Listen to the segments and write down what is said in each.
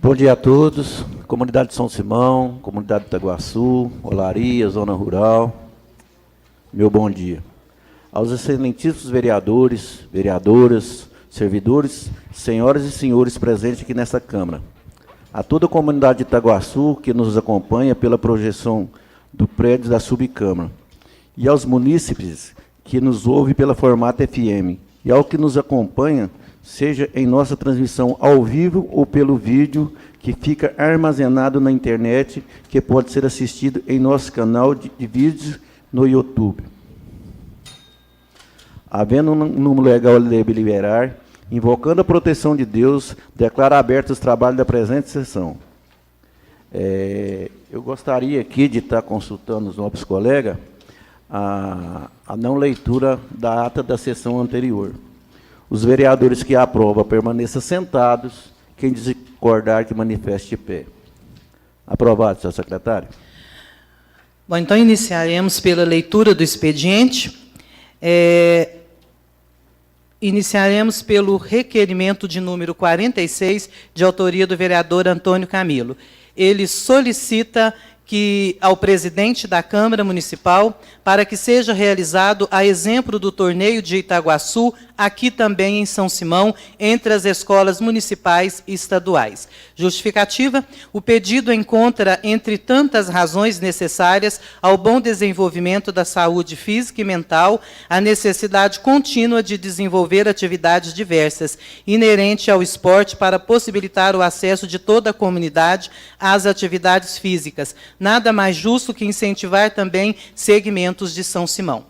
Bom dia a todos, comunidade de São Simão, comunidade de Itaguaçu, Olaria, Zona Rural, meu bom dia. Aos excelentíssimos vereadores, vereadoras, servidores, senhoras e senhores presentes aqui nesta Câmara, a toda a comunidade de Itaguaçu que nos acompanha pela projeção do prédio da Subcâmara, e aos munícipes que nos ouvem pela Formata FM, e ao que nos acompanha, seja em nossa transmissão ao vivo ou pelo vídeo que fica armazenado na internet, que pode ser assistido em nosso canal de vídeos no YouTube. Havendo um número legal de deliberar, invocando a proteção de Deus, declaro abertos os trabalhos da presente sessão. Eu gostaria aqui de estar consultando os nossos colegas a não leitura da ata da sessão anterior. Os vereadores que aprovam permaneçam sentados. Quem discordar, que manifeste de pé. Aprovado, senhor secretário. Bom, então iniciaremos pela leitura do expediente. Iniciaremos pelo requerimento de número 46, de autoria do vereador Antônio Camilo. Ele solicita ao presidente da Câmara Municipal para que seja realizado, a exemplo do torneio de Itaguaçu, aqui também em São Simão, entre as escolas municipais e estaduais. Justificativa: o pedido encontra, entre tantas razões necessárias ao bom desenvolvimento da saúde física e mental, a necessidade contínua de desenvolver atividades diversas, inerente ao esporte, para possibilitar o acesso de toda a comunidade às atividades físicas. Nada mais justo que incentivar também segmentos de São Simão.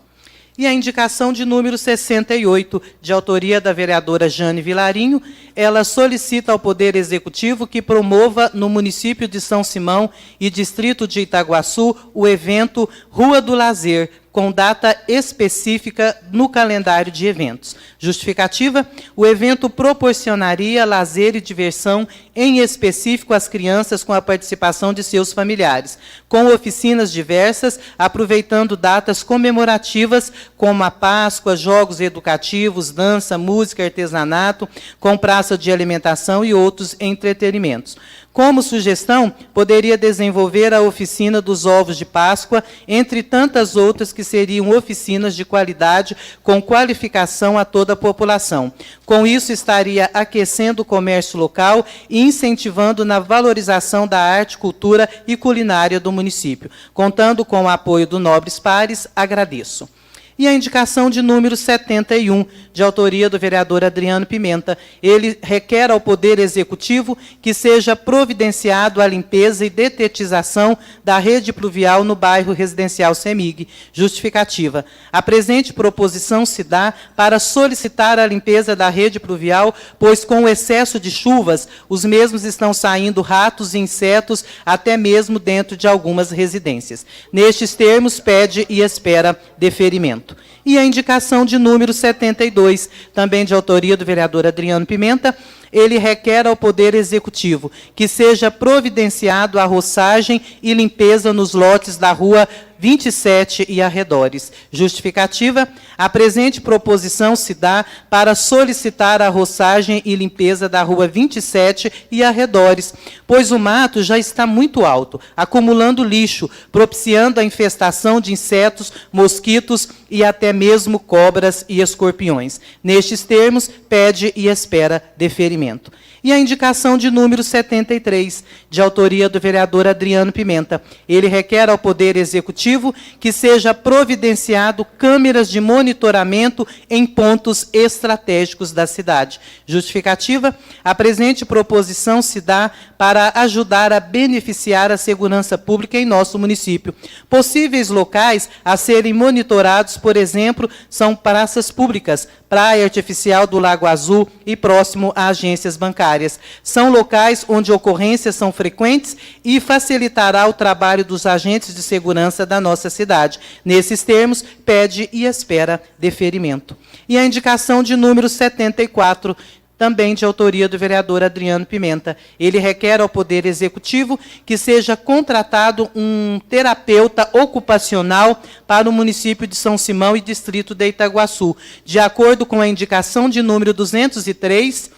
E a indicação de número 68, de autoria da vereadora Jane Vilarinho, ela solicita ao Poder Executivo que promova no município de São Simão e distrito de Itaguaçu o evento Rua do Lazer, com data específica no calendário de eventos. Justificativa: o evento proporcionaria lazer e diversão, em específico às crianças, com a participação de seus familiares, com oficinas diversas, aproveitando datas comemorativas, como a Páscoa, jogos educativos, dança, música, artesanato, com praça de alimentação e outros entretenimentos. Como sugestão, poderia desenvolver a oficina dos ovos de Páscoa, entre tantas outras que seriam oficinas de qualidade, com qualificação a toda a população. Com isso, estaria aquecendo o comércio local e incentivando na valorização da arte, cultura e culinária do município. Contando com o apoio do Nobres Pares, agradeço. E a indicação de número 71, de autoria do vereador Adriano Pimenta. Ele requer ao Poder Executivo que seja providenciado a limpeza e detetização da rede pluvial no bairro residencial CEMIG. Justificativa: a presente proposição se dá para solicitar a limpeza da rede pluvial, pois com o excesso de chuvas, os mesmos estão saindo ratos e insetos, até mesmo dentro de algumas residências. Nestes termos, pede e espera deferimento. E a indicação de número 72, também de autoria do vereador Adriano Pimenta, ele requer ao Poder Executivo que seja providenciado a roçagem e limpeza nos lotes da rua 27 e arredores. Justificativa: a presente proposição se dá para solicitar a roçagem e limpeza da rua 27 e arredores, pois o mato já está muito alto, acumulando lixo, propiciando a infestação de insetos, mosquitos e até mesmo cobras e escorpiões. Nestes termos, pede e espera deferimento. E a indicação de número 73, de autoria do vereador Adriano Pimenta. Ele requer ao Poder Executivo que seja providenciado câmeras de monitoramento em pontos estratégicos da cidade. Justificativa: a presente proposição se dá para ajudar a beneficiar a segurança pública em nosso município. Possíveis locais a serem monitorados, por exemplo, são praças públicas, Praia Artificial do Lago Azul e próximo a agências bancárias. São locais onde ocorrências são frequentes e facilitará o trabalho dos agentes de segurança da nossa cidade. Nesses termos, pede e espera deferimento. E a indicação de número 74, também de autoria do vereador Adriano Pimenta. Ele requer ao Poder Executivo que seja contratado um terapeuta ocupacional para o município de São Simão e distrito de Itaguaçu, de acordo com a indicação de número 203,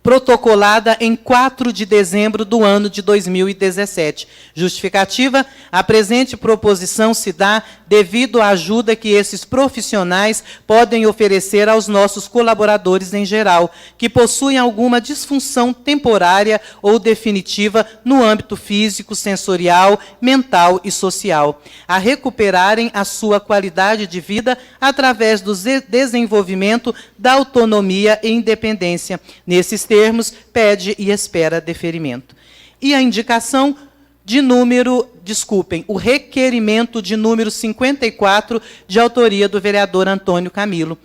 protocolada em 4 de dezembro do ano de 2017. Justificativa: a presente proposição se dá devido à ajuda que esses profissionais podem oferecer aos nossos colaboradores em geral, que possuem alguma disfunção temporária ou definitiva no âmbito físico, sensorial, mental e social, a recuperarem a sua qualidade de vida através do desenvolvimento da autonomia e independência. Nesses termos, pede e espera deferimento. E a indicação de o requerimento de número 54, de autoria do vereador Antônio Camilo.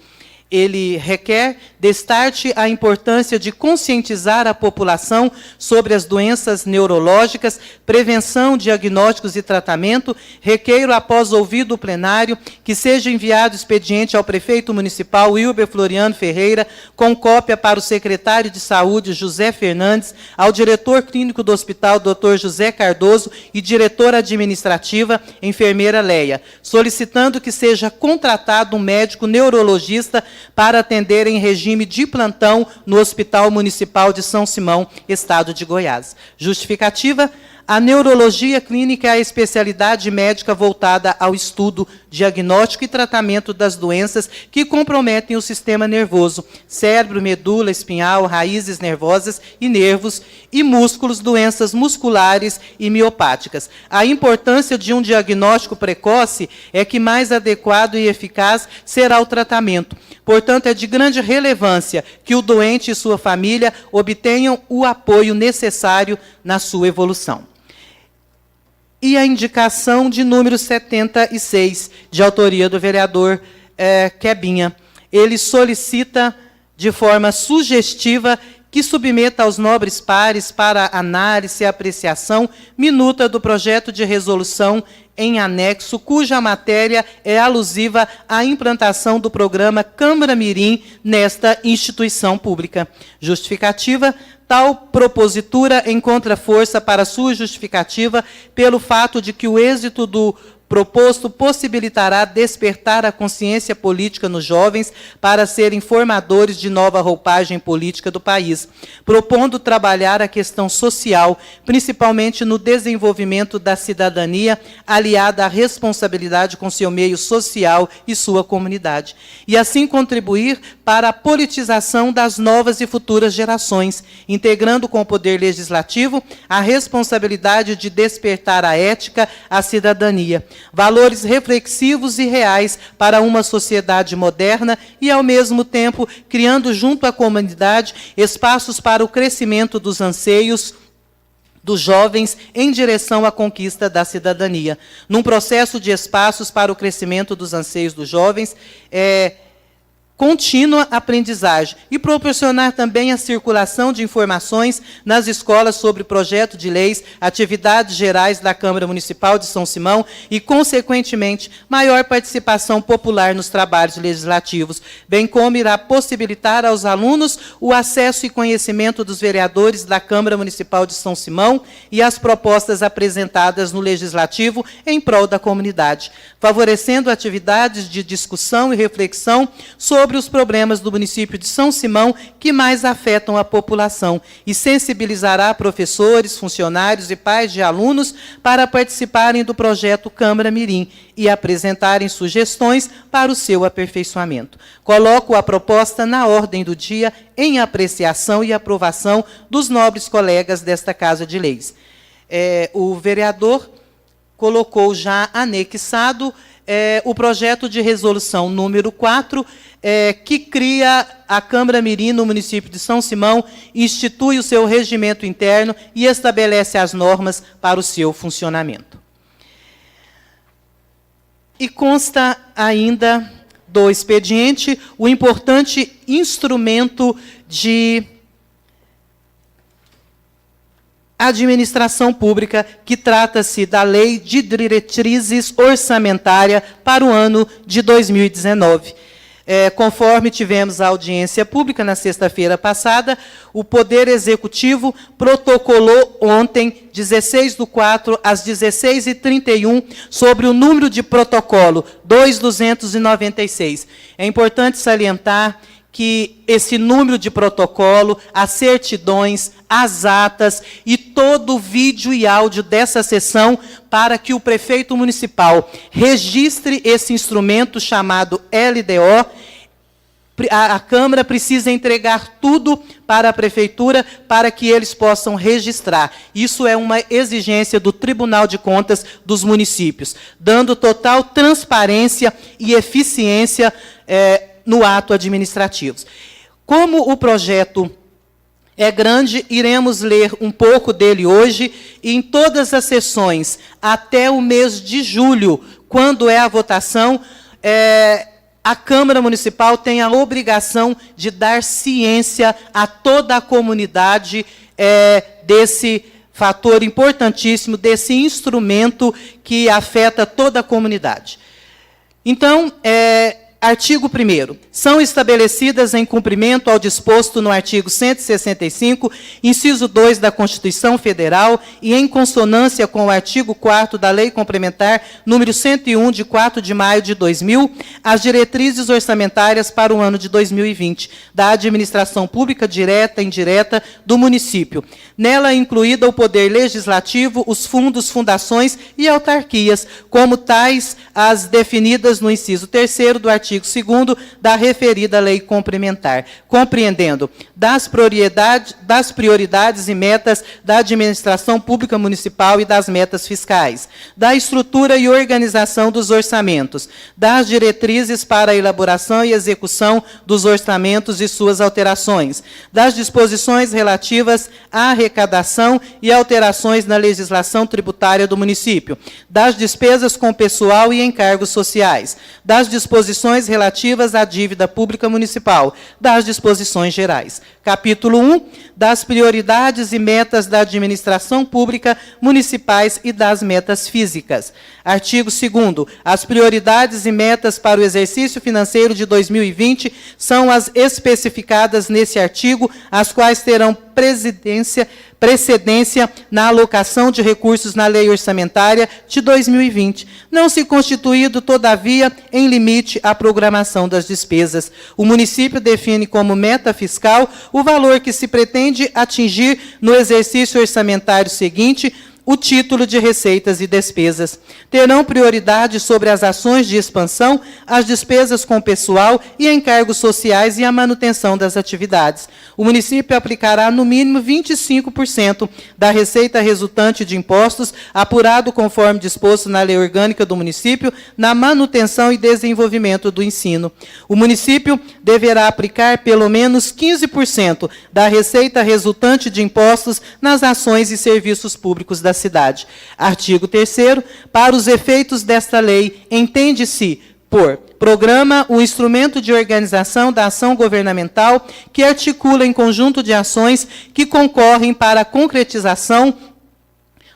Ele requer, destarte a importância de conscientizar a população sobre as doenças neurológicas, prevenção, diagnósticos e tratamento. Requeiro, após ouvido o plenário, que seja enviado expediente ao prefeito municipal, Wilber Floriano Ferreira, com cópia para o secretário de Saúde, José Fernandes, ao diretor clínico do hospital, Dr. José Cardoso, e diretora administrativa, enfermeira Leia, solicitando que seja contratado um médico neurologista para atender em regime de plantão no Hospital Municipal de São Simão, Estado de Goiás. Justificativa: a neurologia clínica é a especialidade médica voltada ao estudo, diagnóstico e tratamento das doenças que comprometem o sistema nervoso, cérebro, medula espinhal, raízes nervosas e nervos e músculos, doenças musculares e miopáticas. A importância de um diagnóstico precoce é que mais adequado e eficaz será o tratamento. Portanto, é de grande relevância que o doente e sua família obtenham o apoio necessário na sua evolução. E a indicação de número 76, de autoria do vereador Quebinha. Ele solicita, de forma sugestiva, que submeta aos nobres pares para análise e apreciação minuta do projeto de resolução em anexo, cuja matéria é alusiva à implantação do programa Câmara Mirim nesta instituição pública. Justificativa: tal propositura encontra força para sua justificativa pelo fato de que o êxito do proposto possibilitará despertar a consciência política nos jovens para serem formadores de nova roupagem política do país, propondo trabalhar a questão social, principalmente no desenvolvimento da cidadania, aliada à responsabilidade com seu meio social e sua comunidade, e assim contribuir para a politização das novas e futuras gerações, integrando com o poder legislativo a responsabilidade de despertar a ética, a cidadania, valores reflexivos e reais para uma sociedade moderna e, ao mesmo tempo, criando junto à comunidade espaços para o crescimento dos anseios dos jovens em direção à conquista da cidadania. Num processo de espaços para o crescimento dos anseios dos jovens, contínua aprendizagem e proporcionar também a circulação de informações nas escolas sobre projeto de leis, atividades gerais da Câmara Municipal de São Simão e, consequentemente, maior participação popular nos trabalhos legislativos, bem como irá possibilitar aos alunos o acesso e conhecimento dos vereadores da Câmara Municipal de São Simão e as propostas apresentadas no Legislativo em prol da comunidade, favorecendo atividades de discussão e reflexão sobre os problemas do município de São Simão que mais afetam a população e sensibilizará professores, funcionários e pais de alunos para participarem do projeto Câmara Mirim e apresentarem sugestões para o seu aperfeiçoamento. Coloco a proposta na ordem do dia em apreciação e aprovação dos nobres colegas desta Casa de Leis. O vereador colocou já anexado o projeto de resolução número 4, que cria a Câmara Mirim no município de São Simão, institui o seu regimento interno e estabelece as normas para o seu funcionamento. E consta ainda do expediente o importante instrumento de administração pública, que trata-se da Lei de Diretrizes Orçamentárias para o ano de 2019. Conforme tivemos a audiência pública na sexta-feira passada, o Poder Executivo protocolou ontem, 16/4, às 16h31, sobre o número de protocolo 2296. É importante salientar que esse número de protocolo, as certidões, as atas e todo o vídeo e áudio dessa sessão para que o prefeito municipal registre esse instrumento chamado LDO. A Câmara precisa entregar tudo para a Prefeitura para que eles possam registrar. Isso é uma exigência do Tribunal de Contas dos municípios, dando total transparência e eficiência no ato administrativo. Como o projeto é grande, iremos ler um pouco dele hoje, e em todas as sessões, até o mês de julho, quando é a votação, a Câmara Municipal tem a obrigação de dar ciência a toda a comunidade desse fator importantíssimo, desse instrumento que afeta toda a comunidade. Então, artigo 1º. São estabelecidas em cumprimento ao disposto no artigo 165, inciso 2 da Constituição Federal e em consonância com o artigo 4º da Lei Complementar número 101, de 4 de maio de 2000, as diretrizes orçamentárias para o ano de 2020 da administração pública direta e indireta do município. Nela incluída o poder legislativo, os fundos, fundações e autarquias, como tais as definidas no inciso 3º do artigo 2º da referida lei complementar, compreendendo das prioridades e metas da administração pública municipal e das metas fiscais, da estrutura e organização dos orçamentos, das diretrizes para a elaboração e execução dos orçamentos e suas alterações, das disposições relativas à arrecadação e alterações na legislação tributária do município, das despesas com pessoal e encargos sociais, das disposições relativas à dívida pública municipal, das disposições gerais. Capítulo 1, das prioridades e metas da administração pública municipais e das metas físicas. Artigo 2º, as prioridades e metas para o exercício financeiro de 2020 são as especificadas nesse artigo, as quais terão precedência na alocação de recursos na lei orçamentária de 2020, não se constituído, todavia, em limite à programação das despesas. O município define como meta fiscal o valor que se pretende atingir no exercício orçamentário seguinte, o título de receitas e despesas. Terão prioridade sobre as ações de expansão, as despesas com pessoal e encargos sociais e a manutenção das atividades. O município aplicará, no mínimo, 25% da receita resultante de impostos, apurado conforme disposto na lei orgânica do município, na manutenção e desenvolvimento do ensino. O município deverá aplicar pelo menos 15% da receita resultante de impostos nas ações e serviços públicos da cidade. Artigo 3º, para os efeitos desta lei, entende-se por programa o instrumento de organização da ação governamental que articula em conjunto de ações que concorrem para a concretização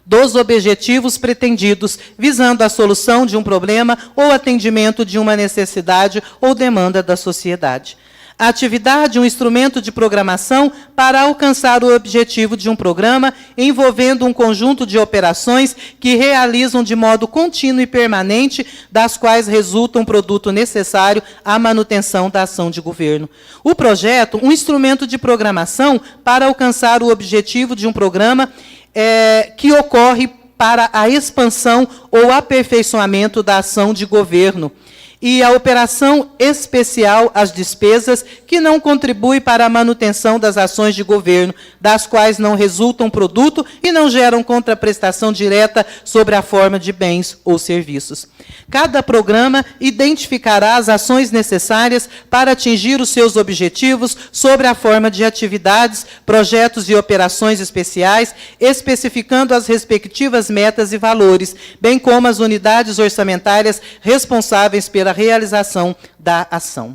dos objetivos pretendidos, visando a solução de um problema ou atendimento de uma necessidade ou demanda da sociedade. A atividade, um instrumento de programação para alcançar o objetivo de um programa, envolvendo um conjunto de operações que realizam de modo contínuo e permanente, das quais resulta um produto necessário à manutenção da ação de governo. O projeto, um instrumento de programação para alcançar o objetivo de um programa que ocorre para a expansão ou aperfeiçoamento da ação de governo. E a operação especial, as despesas, que não contribui para a manutenção das ações de governo, das quais não resultam produto e não geram contraprestação direta sobre a forma de bens ou serviços. Cada programa identificará as ações necessárias para atingir os seus objetivos sobre a forma de atividades, projetos e operações especiais, especificando as respectivas metas e valores, bem como as unidades orçamentárias responsáveis pela realização da ação.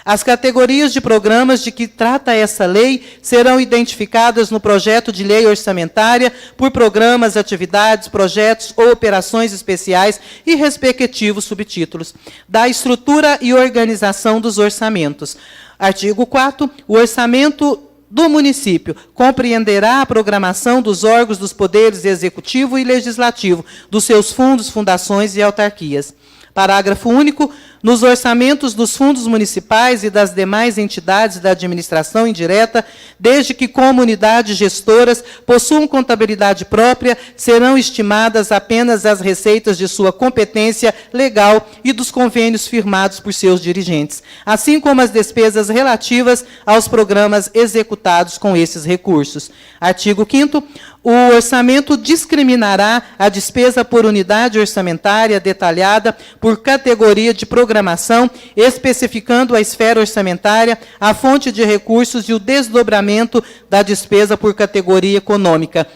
As categorias de programas de que trata essa lei serão identificadas no projeto de lei orçamentária por programas, atividades, projetos ou operações especiais e respectivos subtítulos. Da estrutura e organização dos orçamentos. Artigo 4º, o orçamento do município compreenderá a programação dos órgãos dos poderes executivo e legislativo, dos seus fundos, fundações e autarquias. Parágrafo único. nos orçamentos dos fundos municipais e das demais entidades da administração indireta, desde que comunidades gestoras possuam contabilidade própria, serão estimadas apenas as receitas de sua competência legal e dos convênios firmados por seus dirigentes, assim como as despesas relativas aos programas executados com esses recursos. Artigo 5º. O orçamento discriminará a despesa por unidade orçamentária detalhada por categoria de programação, especificando a esfera orçamentária, a fonte de recursos e o desdobramento da despesa por categoria econômica,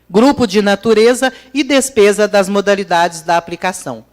grupo de natureza e despesa das modalidades da aplicação.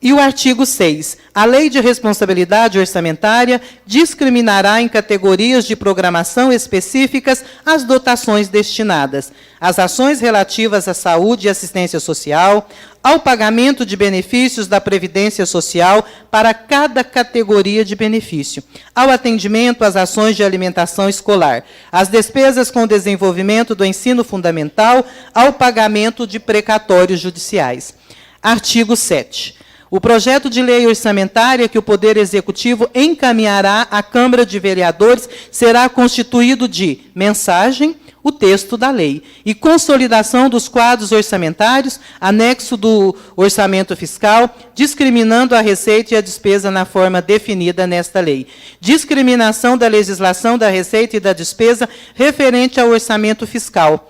E o artigo 6. A Lei de Responsabilidade Orçamentária discriminará em categorias de programação específicas as dotações destinadas às ações relativas à saúde e assistência social, ao pagamento de benefícios da Previdência Social para cada categoria de benefício, ao atendimento às ações de alimentação escolar, às despesas com desenvolvimento do ensino fundamental, ao pagamento de precatórios judiciais. Artigo 7. O projeto de lei orçamentária que o Poder Executivo encaminhará à Câmara de Vereadores será constituído de mensagem, o texto da lei, e consolidação dos quadros orçamentários, anexo do orçamento fiscal, discriminando a receita e a despesa na forma definida nesta lei. Discriminação da legislação da receita e da despesa referente ao orçamento fiscal.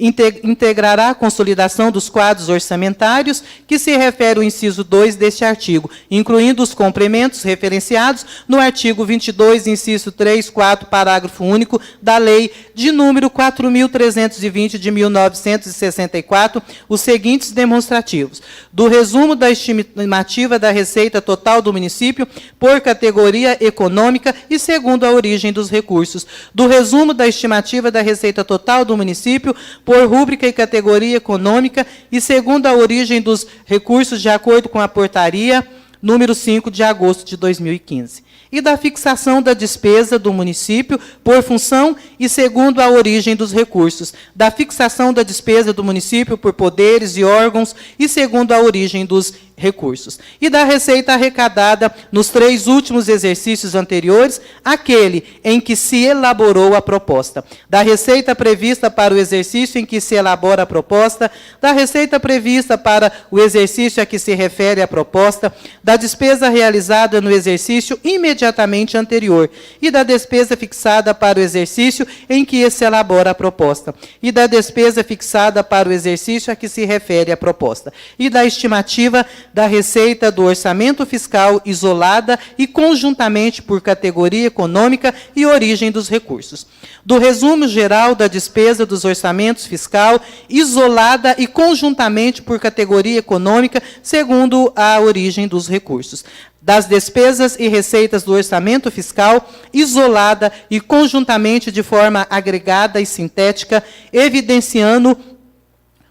Integrará a consolidação dos quadros orçamentários, que se refere ao inciso 2 deste artigo, incluindo os complementos referenciados no artigo 22, inciso 3, 4, parágrafo único da Lei de número 4.320 de 1964, os seguintes demonstrativos: do resumo da estimativa da receita total do município por categoria econômica e segundo a origem dos recursos, do resumo da estimativa da receita total do município por rúbrica e categoria econômica e segundo a origem dos recursos, de acordo com a portaria número 5 de agosto de 2015. E da fixação da despesa do município por função e segundo a origem dos recursos, da fixação da despesa do município por poderes e órgãos e segundo a origem dos recursos, e da receita arrecadada nos 3 últimos exercícios anteriores, aquele em que se elaborou a proposta, da receita prevista para o exercício em que se elabora a proposta, da receita prevista para o exercício a que se refere a proposta, da despesa realizada no exercício imediatamente anterior, e da despesa fixada para o exercício em que se elabora a proposta, e da despesa fixada para o exercício a que se refere a proposta, e da estimativa da receita do orçamento fiscal isolada e conjuntamente por categoria econômica e origem dos recursos, do resumo geral da despesa dos orçamentos fiscal isolada e conjuntamente por categoria econômica segundo a origem dos recursos, das despesas e receitas do orçamento fiscal isolada e conjuntamente de forma agregada e sintética, evidenciando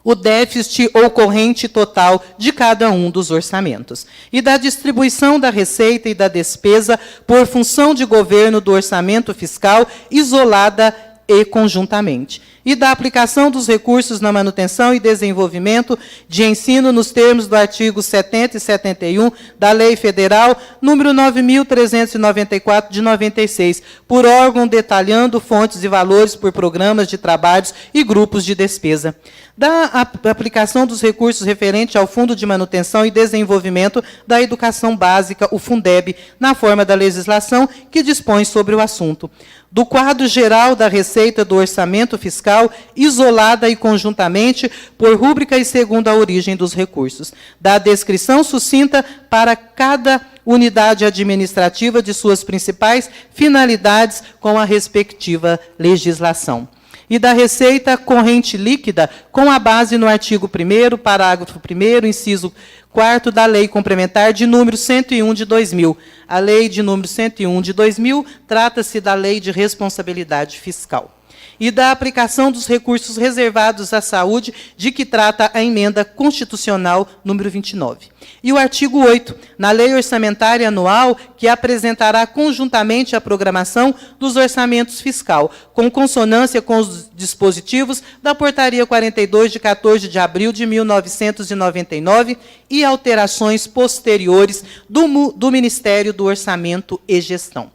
o déficit ou corrente total de cada um dos orçamentos, e da distribuição da receita e da despesa por função de governo do orçamento fiscal isolada e conjuntamente, e da aplicação dos recursos na manutenção e desenvolvimento de ensino nos termos do artigo 70 e 71 da Lei Federal número 9.394 de 96, por órgão detalhando fontes e valores por programas de trabalhos e grupos de despesa, da aplicação dos recursos referentes ao Fundo de Manutenção e Desenvolvimento da Educação Básica, o Fundeb, na forma da legislação que dispõe sobre o assunto, do quadro geral da receita do orçamento fiscal, isolada e conjuntamente, por rúbrica e segundo a origem dos recursos, da descrição sucinta para cada unidade administrativa de suas principais finalidades com a respectiva legislação, e da receita corrente líquida com a base no artigo 1º, parágrafo 1º, inciso 4º da Lei Complementar de número 101 de 2000. A Lei de número 101 de 2000 trata-se da Lei de Responsabilidade Fiscal. e da aplicação dos recursos reservados à saúde, de que trata a emenda constitucional número 29. E o artigo 8, na Lei Orçamentária Anual, que apresentará conjuntamente a programação dos orçamentos fiscal, com consonância com os dispositivos da Portaria 42, de 14 de abril de 1999, e alterações posteriores do Ministério do Orçamento e Gestão.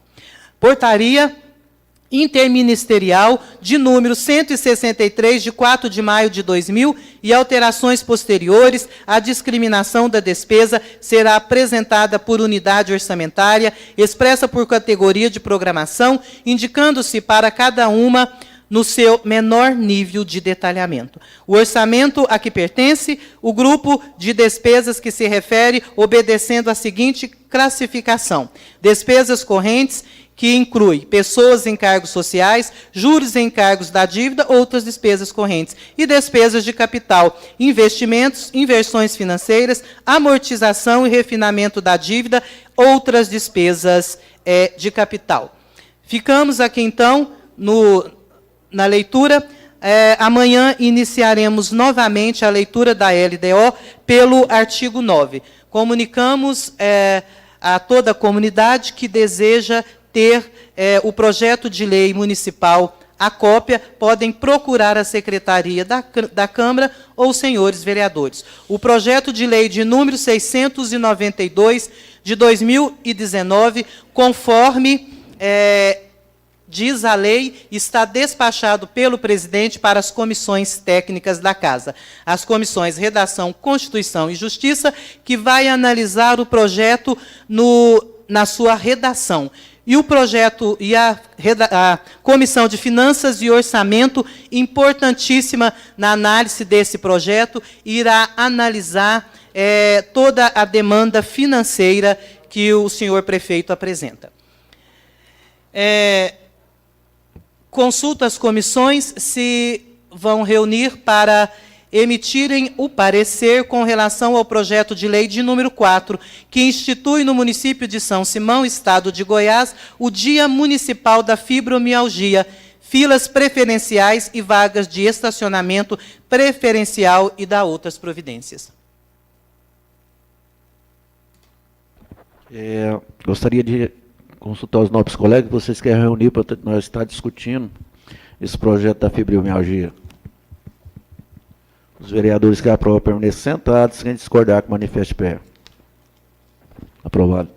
Portaria interministerial de número 163, de 4 de maio de 2000, e alterações posteriores, a discriminação da despesa será apresentada por unidade orçamentária, expressa por categoria de programação, indicando-se para cada uma no seu menor nível de detalhamento. O orçamento a que pertence, o grupo de despesas que se refere, obedecendo à seguinte classificação: despesas correntes, que inclui pessoas em cargos sociais, juros em encargos da dívida, outras despesas correntes, e despesas de capital, investimentos, inversões financeiras, amortização e refinamento da dívida, outras despesas de capital. Ficamos aqui, então, na leitura. Amanhã iniciaremos novamente a leitura da LDO pelo artigo 9. Comunicamos a toda a comunidade que deseja ter o projeto de lei municipal, a cópia, podem procurar a secretaria da Câmara ou os senhores vereadores. O projeto de lei de número 692, de 2019, conforme diz a lei, está despachado pelo presidente para as comissões técnicas da Casa. As comissões Redação, Constituição e Justiça, que vai analisar o projeto na sua redação. E o projeto e a Comissão de Finanças e Orçamento, importantíssima na análise desse projeto, irá analisar toda a demanda financeira que o senhor prefeito apresenta. Consulta as comissões se vão reunir para emitirem o parecer com relação ao projeto de lei de número 4, que institui no município de São Simão, estado de Goiás, o Dia Municipal da Fibromialgia, filas preferenciais e vagas de estacionamento preferencial e da outras providências. Gostaria de consultar os nobres colegas, vocês querem reunir para nós estar discutindo esse projeto da fibromialgia. Os vereadores que aprovam permanecem sentados, quem discordar que manifeste pé. Aprovado.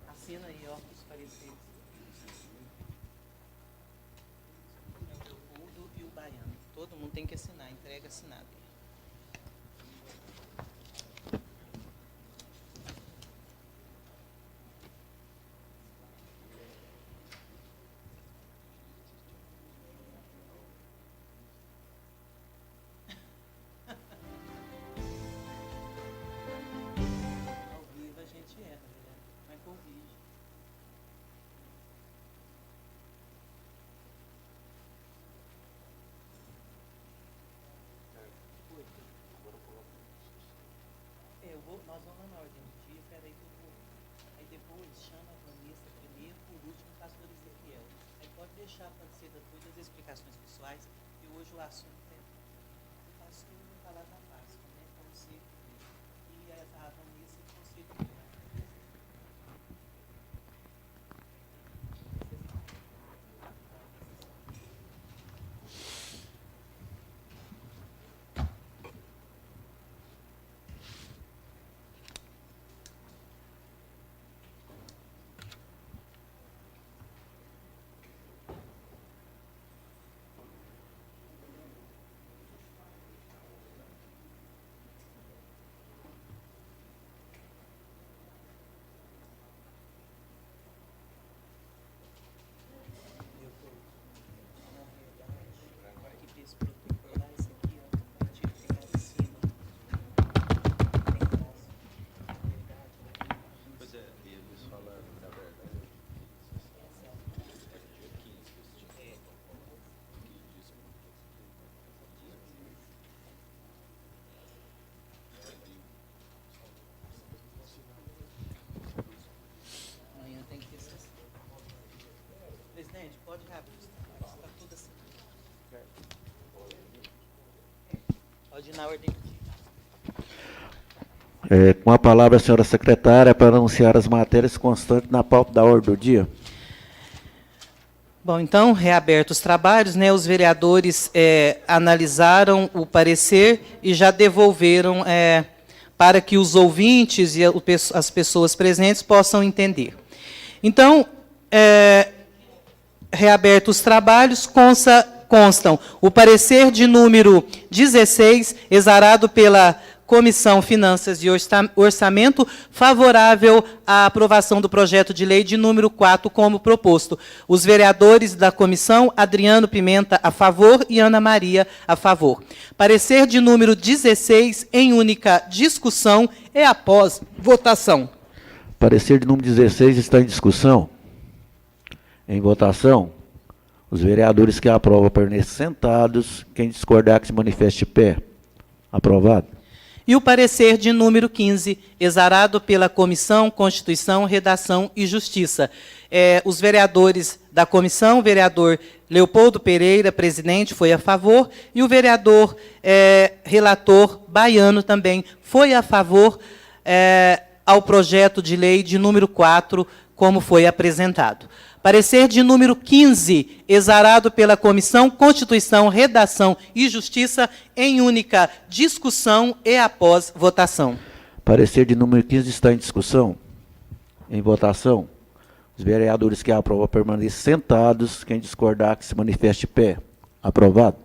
Assina aí, ó, os pareceres. O Leopoldo e o Baiano. Todo mundo tem que assinar, entrega assinada. Ao vivo a gente erra, né? Mas com vídeo. Nós vamos na ordem do dia, peraí que eu vou. Aí depois chama a Vanessa primeiro, por último o pastor Ezequiel. Aí pode deixar para ser depois das explicações pessoais, e hoje o assunto é o pastor falar da Páscoa, né? Como sempre. E a Vanessa e o conselho. Pode ir na ordem. Com a palavra, a senhora secretária, para anunciar as matérias constantes na pauta da ordem do dia. Bom, então, reabertos os trabalhos, né, os vereadores analisaram o parecer e já devolveram para que os ouvintes e as pessoas presentes possam entender. Então, reabertos os trabalhos, constam o parecer de número 16, exarado pela Comissão Finanças e Orçamento, favorável à aprovação do projeto de lei de número 4, como proposto. Os vereadores da comissão, Adriano Pimenta, a favor, e Ana Maria, a favor. Parecer de número 16, em única discussão e após votação. Parecer de número 16 está em discussão. Em votação. Os vereadores que aprovam permanecem sentados. Quem discordar, que se manifeste de pé. Aprovado. E o parecer de número 15, exarado pela Comissão, Constituição, Redação e Justiça. Os vereadores da comissão, o vereador Leopoldo Pereira, presidente, foi a favor, e o vereador relator Baiano também foi a favor ao projeto de lei de número 4, como foi apresentado. Parecer de número 15, exarado pela Comissão, Constituição, Redação e Justiça, em única discussão e após votação. Parecer de número 15 está em discussão. Em votação. Os vereadores que aprovam permanecem sentados. Quem discordar, que se manifeste de pé. Aprovado.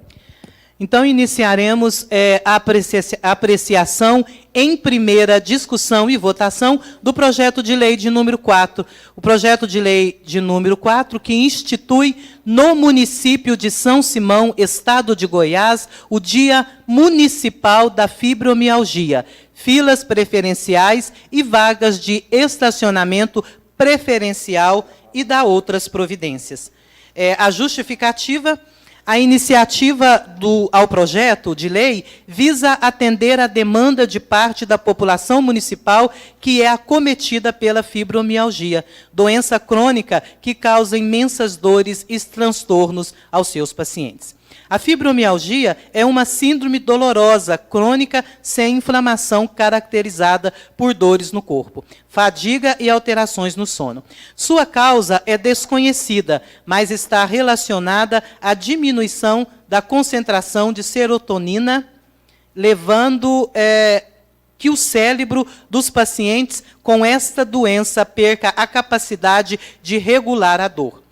Então, iniciaremos a apreciação em primeira discussão e votação do projeto de lei de número 4. O projeto de lei de número 4, que institui no município de São Simão, estado de Goiás, o Dia Municipal da Fibromialgia, filas preferenciais e vagas de estacionamento preferencial e da outras providências. A justificativa... A iniciativa ao projeto de lei visa atender a demanda de parte da população municipal que é acometida pela fibromialgia, doença crônica que causa imensas dores e transtornos aos seus pacientes. A fibromialgia é uma síndrome dolorosa, crônica, sem inflamação, caracterizada por dores no corpo, fadiga e alterações no sono. Sua causa é desconhecida, mas está relacionada à diminuição da concentração de serotonina, levando que o cérebro dos pacientes com esta doença perca a capacidade de regular a dor.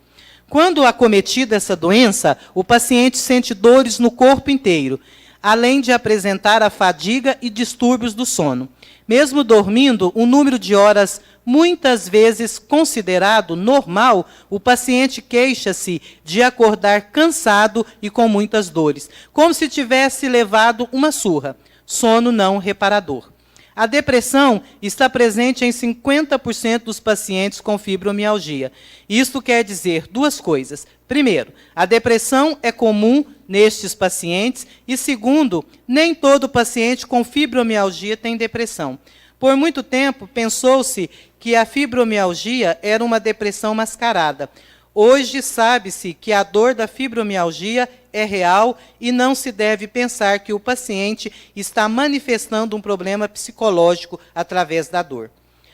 Quando acometida essa doença, o paciente sente dores no corpo inteiro, além de apresentar a fadiga e distúrbios do sono. Mesmo dormindo, um número de horas muitas vezes considerado normal, o paciente queixa-se de acordar cansado e com muitas dores, como se tivesse levado uma surra, sono não reparador. A depressão está presente em 50% dos pacientes com fibromialgia. Isto quer dizer duas coisas. Primeiro, a depressão é comum nestes pacientes. E segundo, nem todo paciente com fibromialgia tem depressão. Por muito tempo, pensou-se que a fibromialgia era uma depressão mascarada. Hoje sabe-se que a dor da fibromialgia é real e não se deve pensar que o paciente está manifestando um problema psicológico através da dor.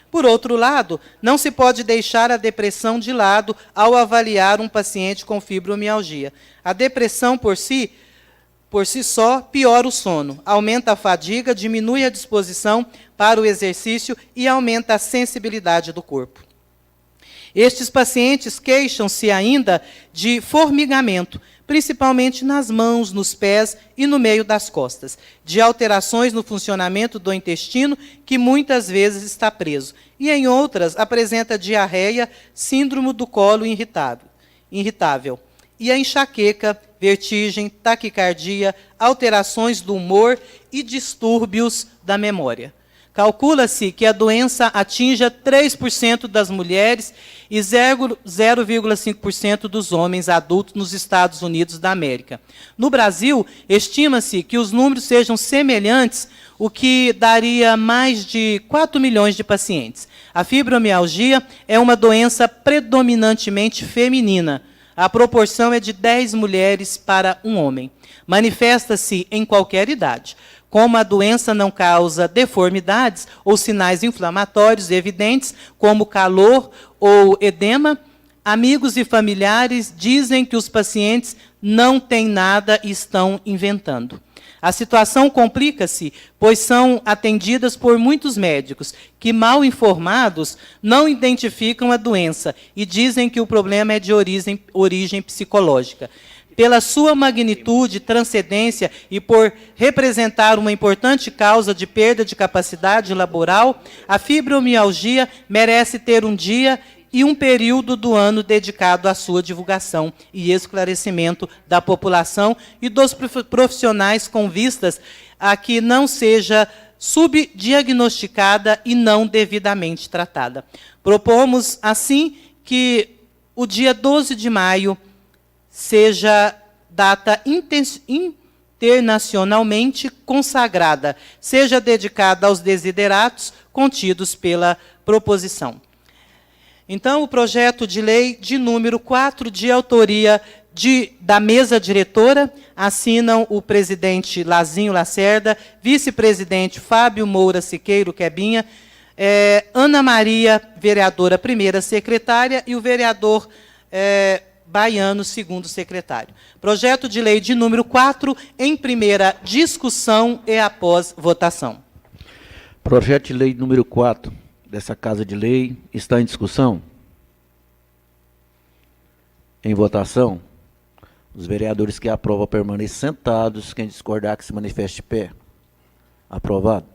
Por outro lado, não se pode deixar a depressão de lado ao avaliar um paciente com fibromialgia. A depressão por si só piora o sono, aumenta a fadiga, diminui a disposição para o exercício e aumenta a sensibilidade do corpo. Estes pacientes queixam-se ainda de formigamento, principalmente nas mãos, nos pés e no meio das costas, de alterações no funcionamento do intestino, que muitas vezes está preso, e em outras apresenta diarreia, síndrome do colo irritável, e a enxaqueca, vertigem, taquicardia, alterações do humor e distúrbios da memória. Calcula-se que a doença atinja 3% das mulheres e 0,5% dos homens adultos nos Estados Unidos da América. No Brasil, estima-se que os números sejam semelhantes, o que daria mais de 4 milhões de pacientes. A fibromialgia é uma doença predominantemente feminina. a proporção é de 10 mulheres para um homem. Manifesta-se em qualquer idade. Como a doença não causa deformidades ou sinais inflamatórios evidentes, como calor ou edema, amigos e familiares dizem que os pacientes não têm nada e estão inventando. A situação complica-se, pois são atendidas por muitos médicos que, mal informados, não identificam a doença e dizem que o problema é de origem psicológica. Pela sua magnitude, transcendência e por representar uma importante causa de perda de capacidade laboral, a fibromialgia merece ter um dia e um período do ano dedicado à sua divulgação e esclarecimento da população e dos profissionais com vistas a que não seja subdiagnosticada e não devidamente tratada. Propomos, assim, que o dia 12 de maio seja data internacionalmente consagrada, seja dedicada aos desideratos contidos pela proposição. Então, o projeto de lei de número 4, de autoria da mesa diretora, assinam o presidente Lazinho Lacerda, vice-presidente Fábio Moura Siqueiro Quebinha, Ana Maria, vereadora primeira secretária, e o vereador Baiano, segundo secretário. Projeto de lei de número 4, em primeira discussão e após votação. Projeto de lei número 4 dessa Casa de Lei está em discussão. Em votação. Os vereadores que aprovam permaneçam sentados. Quem discordar que se manifeste de pé. Aprovado.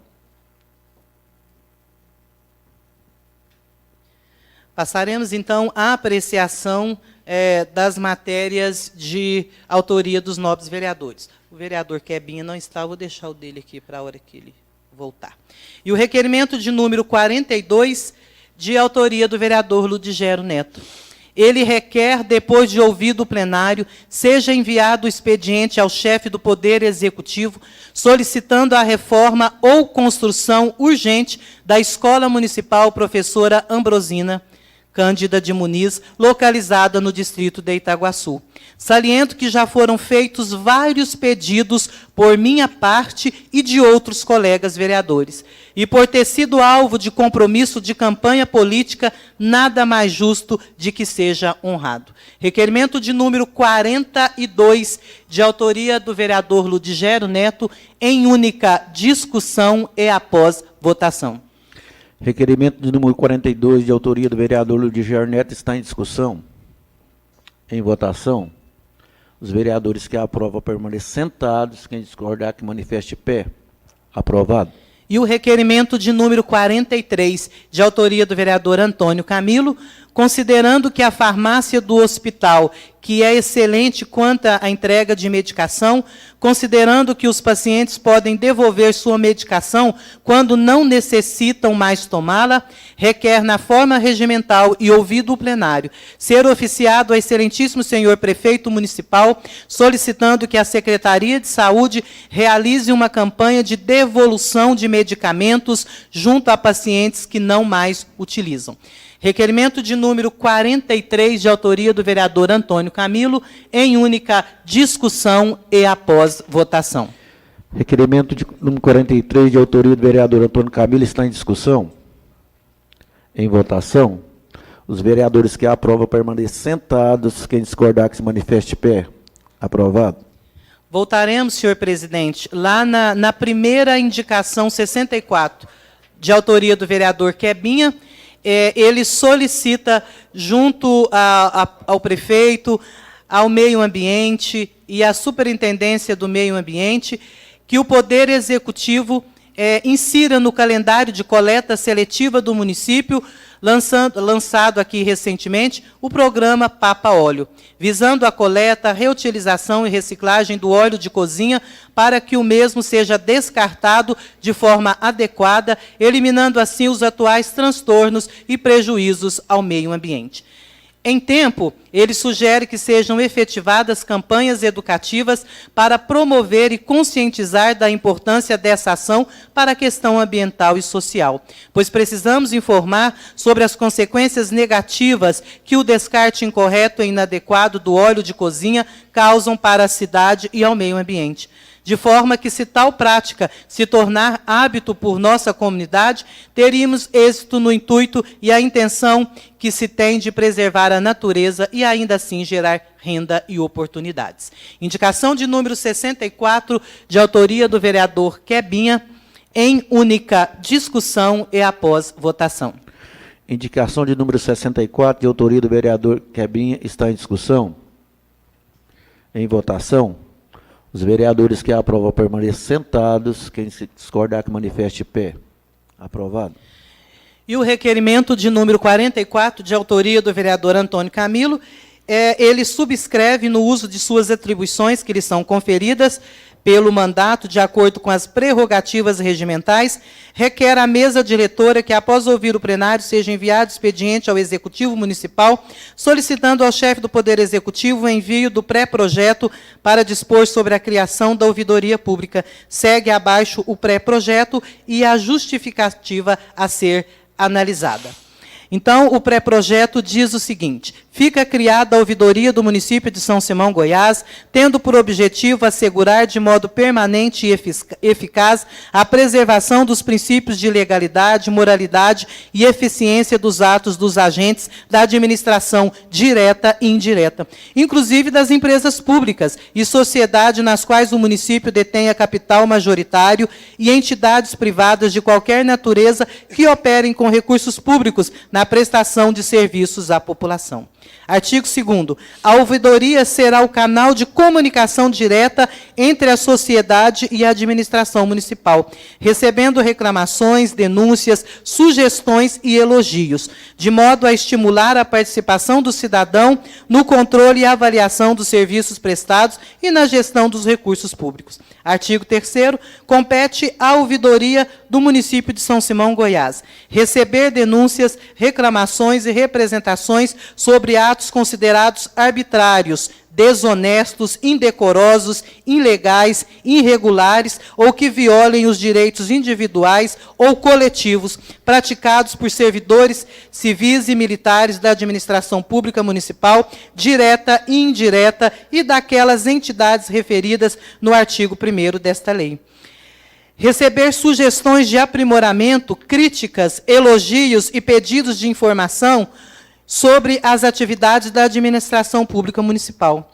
Passaremos, então, à apreciação das matérias de autoria dos nobres vereadores. O vereador Quebinha não está, vou deixar o dele aqui para a hora que ele voltar. E o requerimento de número 42, de autoria do vereador Ludigero Neto. Ele requer, depois de ouvido o plenário, seja enviado o expediente ao chefe do Poder Executivo, solicitando a reforma ou construção urgente da Escola Municipal Professora Ambrosina Cândida de Muniz, localizada no distrito de Itaguaçu. Saliento que já foram feitos vários pedidos por minha parte e de outros colegas vereadores. E por ter sido alvo de compromisso de campanha política, nada mais justo de que seja honrado. Requerimento de número 42, de autoria do vereador Ludigero Neto, em única discussão e após votação. Requerimento de número 42, de autoria do vereador Ludigero Neto, está em discussão. Em votação. Os vereadores que aprovam permaneçam sentados. Quem discordar que manifeste de pé. Aprovado. E o requerimento de número 43, de autoria do vereador Antônio Camilo, considerando que a farmácia do hospital, que é excelente quanto à entrega de medicação, considerando que os pacientes podem devolver sua medicação quando não necessitam mais tomá-la, requer na forma regimental e ouvido o plenário, ser oficiado ao excelentíssimo senhor prefeito municipal, solicitando que a Secretaria de Saúde realize uma campanha de devolução de medicamentos junto a pacientes que não mais utilizam. Requerimento de número 43, de autoria do vereador Antônio Camilo, em única discussão e após votação. Requerimento de número 43, de autoria do vereador Antônio Camilo, está em discussão. Em votação. Os vereadores que aprovam permaneçam sentados. Quem discordar que se manifeste de pé. Aprovado. Voltaremos, senhor presidente, lá na primeira indicação 64, de autoria do vereador Quebinha. Ele solicita, junto ao prefeito, ao meio ambiente e à superintendência do meio ambiente, que o Poder Executivo insira no calendário de coleta seletiva do município, lançado aqui recentemente, o programa Papa Óleo, visando a coleta, reutilização e reciclagem do óleo de cozinha para que o mesmo seja descartado de forma adequada, eliminando assim os atuais transtornos e prejuízos ao meio ambiente. Em tempo, ele sugere que sejam efetivadas campanhas educativas para promover e conscientizar da importância dessa ação para a questão ambiental e social, pois precisamos informar sobre as consequências negativas que o descarte incorreto e inadequado do óleo de cozinha causam para a cidade e ao meio ambiente. De forma que, se tal prática se tornar hábito por nossa comunidade, teríamos êxito no intuito e a intenção que se tem de preservar a natureza e ainda assim gerar renda e oportunidades. Indicação de número 64, de autoria do vereador Quebinha, em única discussão e após votação. Indicação de número 64, de autoria do vereador Quebinha, está em discussão. Em votação. Os vereadores que aprovam permaneçam sentados. Quem se discordar que manifeste de pé. Aprovado. E o requerimento de número 44, de autoria do vereador Antônio Camilo, ele subscreve no uso de suas atribuições que lhe são conferidas pelo mandato, de acordo com as prerrogativas regimentais, requer à mesa diretora que, após ouvir o plenário, seja enviado expediente ao Executivo Municipal, solicitando ao chefe do Poder Executivo o envio do pré-projeto para dispor sobre a criação da ouvidoria pública. Segue abaixo o pré-projeto e a justificativa a ser analisada. Então, o pré-projeto diz o seguinte: fica criada a ouvidoria do município de São Simão, Goiás, tendo por objetivo assegurar de modo permanente e eficaz a preservação dos princípios de legalidade, moralidade e eficiência dos atos dos agentes da administração direta e indireta, inclusive das empresas públicas e sociedade nas quais o município detenha capital majoritário e entidades privadas de qualquer natureza que operem com recursos públicos na prestação de serviços à população. Artigo 2º. A ouvidoria será o canal de comunicação direta entre a sociedade e a administração municipal, recebendo reclamações, denúncias, sugestões e elogios, de modo a estimular a participação do cidadão no controle e avaliação dos serviços prestados e na gestão dos recursos públicos. Artigo 3º. Compete à ouvidoria do município de São Simão, Goiás, receber denúncias, reclamações e representações sobre atos considerados arbitrários, desonestos, indecorosos, ilegais, irregulares ou que violem os direitos individuais ou coletivos praticados por servidores civis e militares da administração pública municipal, direta e indireta, e daquelas entidades referidas no artigo 1º desta lei. Receber sugestões de aprimoramento, críticas, elogios e pedidos de informação sobre as atividades da administração pública municipal.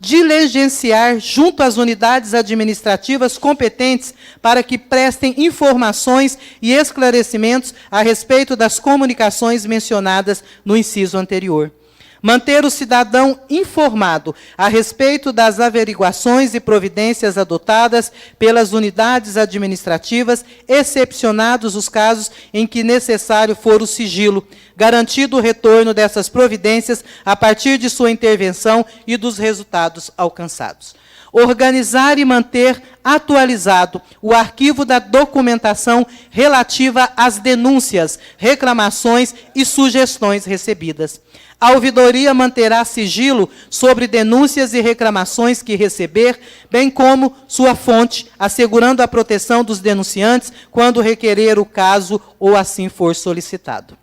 Diligenciar junto às unidades administrativas competentes para que prestem informações e esclarecimentos a respeito das comunicações mencionadas no inciso anterior. Manter o cidadão informado a respeito das averiguações e providências adotadas pelas unidades administrativas, excepcionados os casos em que necessário for o sigilo, garantido o retorno dessas providências a partir de sua intervenção e dos resultados alcançados. Organizar e manter atualizado o arquivo da documentação relativa às denúncias, reclamações e sugestões recebidas. A ouvidoria manterá sigilo sobre denúncias e reclamações que receber, bem como sua fonte, assegurando a proteção dos denunciantes quando requerer o caso ou assim for solicitado.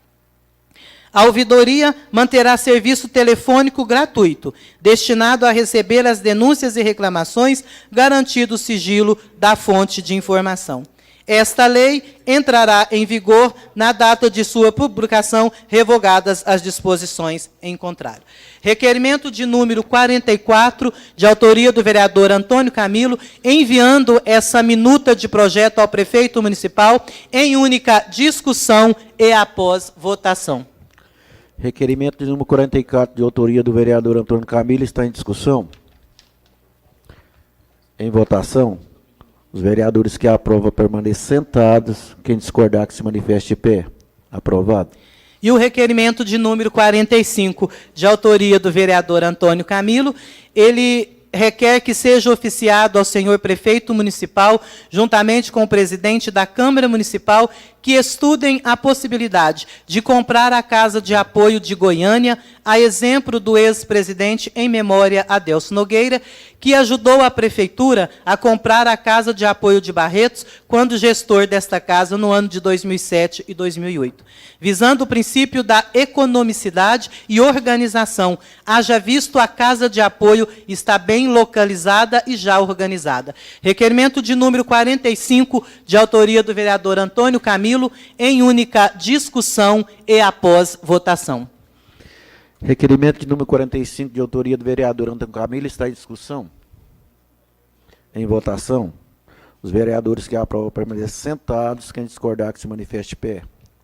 A ouvidoria manterá serviço telefônico gratuito, destinado a receber as denúncias e reclamações, garantido o sigilo da fonte de informação. Esta lei entrará em vigor na data de sua publicação, revogadas as disposições em contrário. Requerimento de número 44, de autoria do vereador Antônio Camilo, enviando essa minuta de projeto ao prefeito municipal em única discussão e após votação. Requerimento de número 44, de autoria do vereador Antônio Camilo, está em discussão. Em votação. Os vereadores que aprovam permaneçam sentados. Quem discordar que se manifeste de pé. Aprovado. E o requerimento de número 45, de autoria do vereador Antônio Camilo, ele requer que seja oficiado ao senhor prefeito municipal, juntamente com o presidente da Câmara Municipal, que estudem a possibilidade de comprar a Casa de Apoio de Goiânia a exemplo do ex-presidente em memória Adelso Nogueira, que ajudou a Prefeitura a comprar a Casa de Apoio de Barretos, quando gestor desta casa no ano de 2007 e 2008. Visando o princípio da economicidade e organização, haja visto a Casa de Apoio está bem localizada e já organizada. Requerimento de número 45, de autoria do vereador Antônio Camilo, em única discussão e após votação. Requerimento de número 45, de autoria do vereador Antônio Camilo, está em discussão. Em votação. Os vereadores que aprovam permanecem sentados. Quem discordar que se manifeste de pé.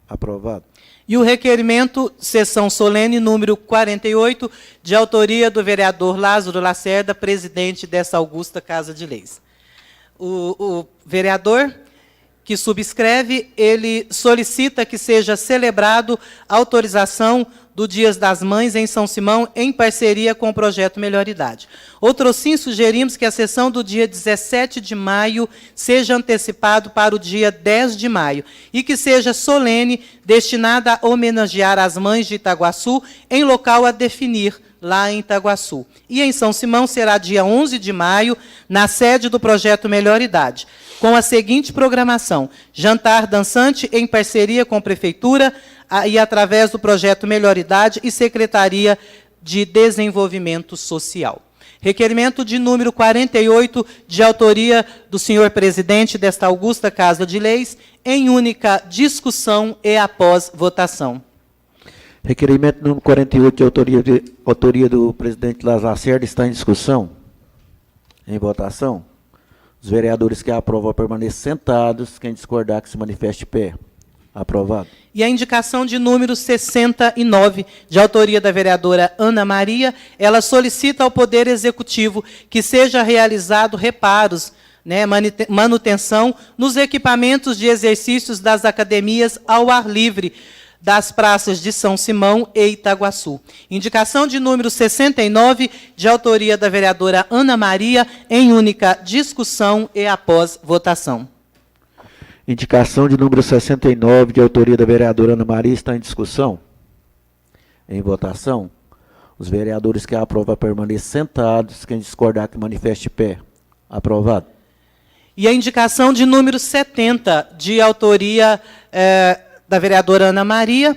Aprovado. E o requerimento, sessão solene, número 48, de autoria do vereador Lázaro Lacerda, presidente dessa augusta Casa de Leis. O vereador que subscreve, ele solicita que seja celebrado a autorização do Dias das Mães em São Simão, em parceria com o Projeto Melhor Idade. Outrosim, sugerimos que a sessão do dia 17 de maio seja antecipado para o dia 10 de maio e que seja solene, destinada a homenagear as mães de Itaguaçu, em local a definir, lá em Itaguaçu. E em São Simão será dia 11 de maio, na sede do Projeto Melhor Idade, com a seguinte programação: jantar dançante em parceria com a Prefeitura e através do Projeto Melhor Idade e Secretaria de Desenvolvimento Social. Requerimento de número 48, de autoria do senhor presidente desta augusta Casa de Leis, em única discussão e após votação. Requerimento número 48, de autoria do presidente Lázaro Lacerda, está em discussão. Em votação. Os vereadores que aprovam permanecem sentados. Quem discordar que se manifeste de pé. Aprovado. E a indicação de número 69, de autoria da vereadora Ana Maria, ela solicita ao Poder Executivo que seja realizado reparos, manutenção nos equipamentos de exercícios das academias ao ar livre, das praças de São Simão e Itaguaçu. Indicação de número 69, de autoria da vereadora Ana Maria, em única discussão e após votação. Indicação de número 69, de autoria da vereadora Ana Maria, está em discussão. Em votação. Os vereadores que aprovam permanecem sentados. Quem discordar que manifeste de pé. Aprovado. E a indicação de número 70, de autoria da vereadora Ana Maria,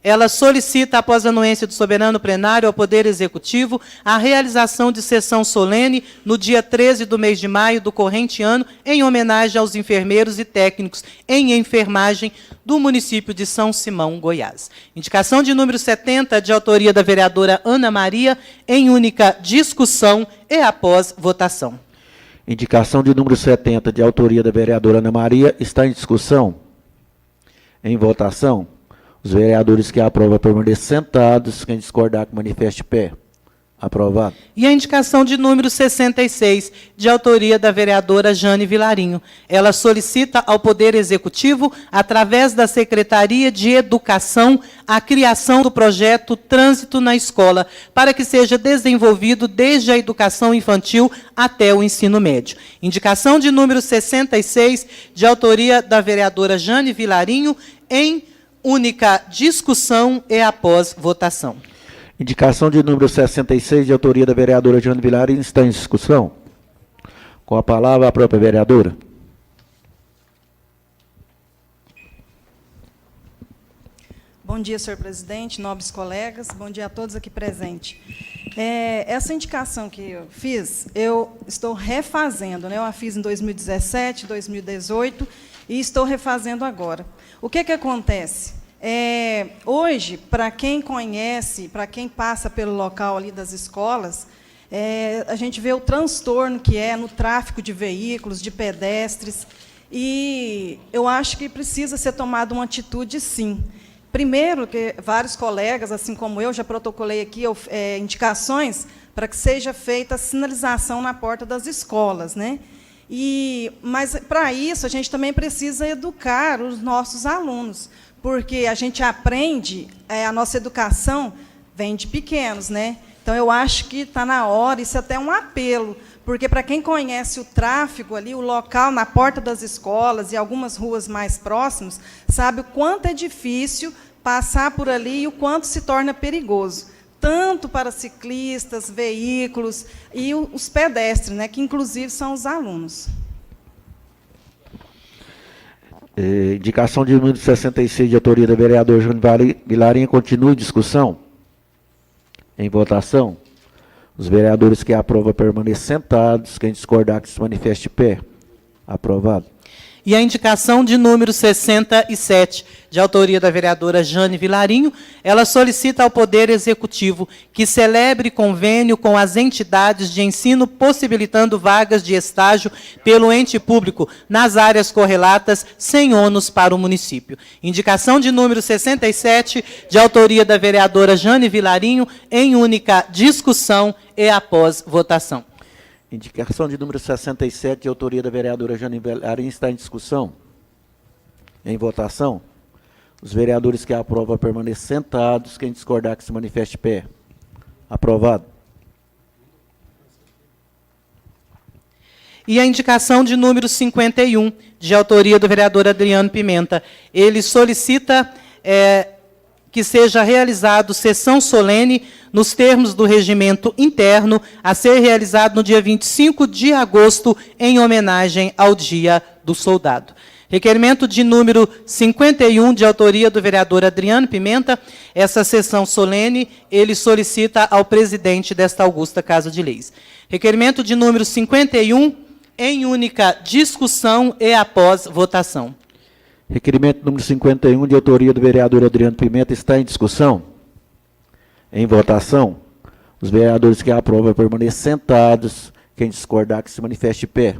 ela solicita, após a anuência do soberano plenário ao Poder Executivo, a realização de sessão solene no dia 13 do mês de maio do corrente ano, em homenagem aos enfermeiros e técnicos em enfermagem do município de São Simão, Goiás. Indicação de número 70, de autoria da vereadora Ana Maria, em única discussão e após votação. Indicação de número 70, de autoria da vereadora Ana Maria, está em discussão. Em votação. Os vereadores que aprovam permanecem sentados. Quem discordar que manifeste de pé. Aprovado. E a indicação de número 66, de autoria da vereadora Jane Vilarinho. Ela solicita ao Poder Executivo, através da Secretaria de Educação, a criação do projeto Trânsito na Escola, para que seja desenvolvido desde a educação infantil até o ensino médio. Indicação de número 66, de autoria da vereadora Jane Vilarinho, em única discussão e após votação. Indicação de número 66, de autoria da vereadora Jane Vilarinho, está em discussão. Com a palavra, a própria vereadora. Bom dia, senhor presidente, nobres colegas, bom dia a todos aqui presentes. Essa indicação que eu fiz, eu estou refazendo, Eu a fiz em 2017, 2018 e estou refazendo agora. O que acontece? Hoje, para quem conhece, para quem passa pelo local ali das escolas, a gente vê o transtorno que é no tráfego de veículos, de pedestres, e eu acho que precisa ser tomada uma atitude, sim. Primeiro, que vários colegas, assim como eu, já protocolei aqui indicações para que seja feita a sinalização na porta das escolas, Mas, para isso, a gente também precisa educar os nossos alunos, porque a gente aprende, a nossa educação vem de pequenos, Então, eu acho que está na hora, isso é até um apelo, porque, para quem conhece o tráfego ali, o local na porta das escolas e algumas ruas mais próximas, sabe o quanto é difícil passar por ali e o quanto se torna perigoso. tanto para ciclistas, veículos e os pedestres, né, que inclusive são os alunos. Indicação de número 66, de autoria do vereador Júnior Vilarinho, continua em discussão. Em votação. Os vereadores que aprovam permaneçam sentados. Quem discordar, que se manifeste de pé. Aprovado. E a indicação de número 67, de autoria da vereadora Jane Vilarinho, ela solicita ao Poder Executivo que celebre convênio com as entidades de ensino possibilitando vagas de estágio pelo ente público nas áreas correlatas sem ônus para o município. Indicação de número 67, de autoria da vereadora Jane Vilarinho, em única discussão e após votação. Indicação de número 67, de autoria da vereadora Jane Vilarinho, está em discussão. Em votação. Os vereadores que aprovam permaneçam sentados. Quem discordar, que se manifeste de pé. Aprovado. E a indicação de número 51, de autoria do vereador Adriano Pimenta. Ele solicita que seja realizado sessão solene nos termos do regimento interno, a ser realizado no dia 25 de agosto, em homenagem ao Dia do Soldado. Requerimento de número 51, de autoria do vereador Adriano Pimenta. Essa sessão solene, ele solicita ao presidente desta augusta Casa de Leis. Requerimento de número 51, em única discussão e após votação. Requerimento número 51, de autoria do vereador Adriano Pimenta, está em discussão. Em votação. Os vereadores que aprovam permaneçam sentados. Quem discordar, que se manifeste de pé.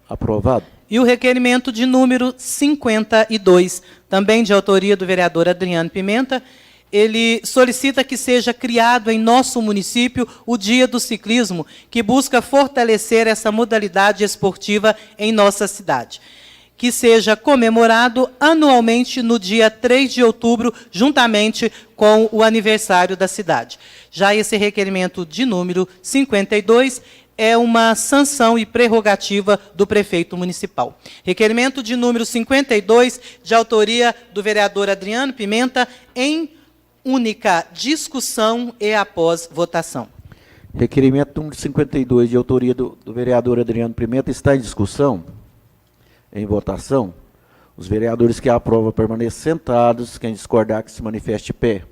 Aprovado. E o requerimento de número 52, também de autoria do vereador Adriano Pimenta, ele solicita que seja criado em nosso município o Dia do Ciclismo, que busca fortalecer essa modalidade esportiva em nossa cidade, que seja comemorado anualmente no dia 3 de outubro, juntamente com o aniversário da cidade. Já esse requerimento de número 52 é uma sanção e prerrogativa do prefeito municipal. Requerimento de número 52, de autoria do vereador Adriano Pimenta, em única discussão e após votação. Requerimento número 52, de autoria do vereador Adriano Pimenta, está em discussão. Em votação. Os vereadores que aprovam permaneçam sentados. Quem discordar, que se manifeste de pé.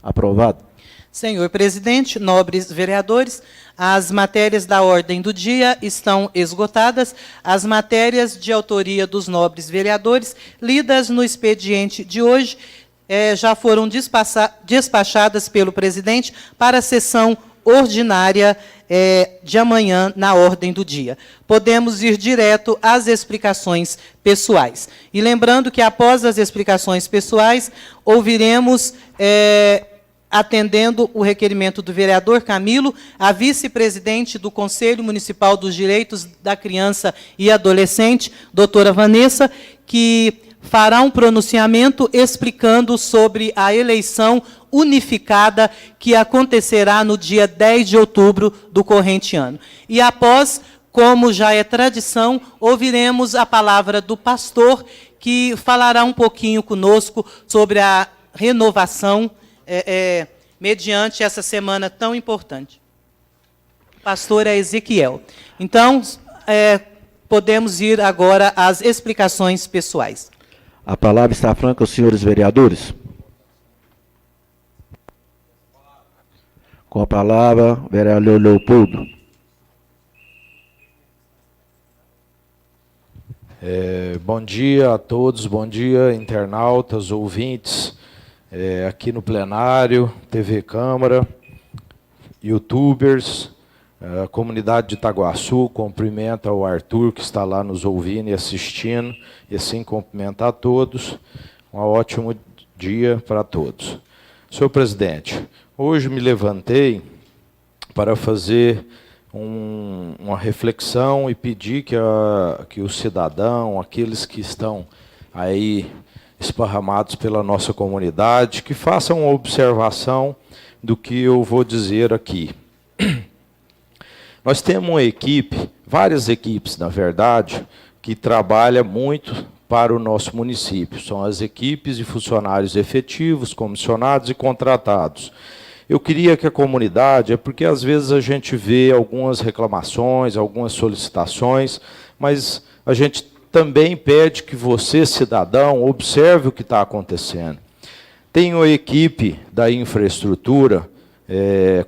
Aprovado. Senhor presidente, nobres vereadores, as matérias da ordem do dia estão esgotadas. As matérias de autoria dos nobres vereadores, lidas no expediente de hoje, já foram despachadas pelo presidente para a sessão ordinária de amanhã, na ordem do dia. Podemos ir direto às explicações pessoais. E lembrando que, após as explicações pessoais, ouviremos, atendendo o requerimento do vereador Camilo, a vice-presidente do Conselho Municipal dos Direitos da Criança e Adolescente, doutora Vanessa, que fará um pronunciamento explicando sobre a eleição unificada que acontecerá no dia 10 de outubro do corrente ano. E após, como já é tradição, ouviremos a palavra do pastor, que falará um pouquinho conosco sobre a renovação mediante essa semana tão importante. Pastor Ezequiel. Então, podemos ir agora às explicações pessoais. A palavra está franca aos senhores vereadores. Com a palavra, vereador Leopoldo. Bom dia a todos, bom dia, internautas, ouvintes, aqui no plenário, TV Câmara, youtubers, a comunidade de Itaguaçu. Cumprimenta o Arthur, que está lá nos ouvindo e assistindo, e assim cumprimentar a todos. Um ótimo dia para todos. Senhor presidente, hoje me levantei para fazer uma reflexão e pedir que o cidadão, aqueles que estão aí esparramados pela nossa comunidade, que façam uma observação do que eu vou dizer aqui. Nós temos uma equipe, várias equipes, na verdade, que trabalha muito para o nosso município. São as equipes de funcionários efetivos, comissionados e contratados. Eu queria que a comunidade, é porque às vezes a gente vê algumas reclamações, algumas solicitações, mas a gente também pede que você, cidadão, observe o que está acontecendo. Tem a equipe da infraestrutura,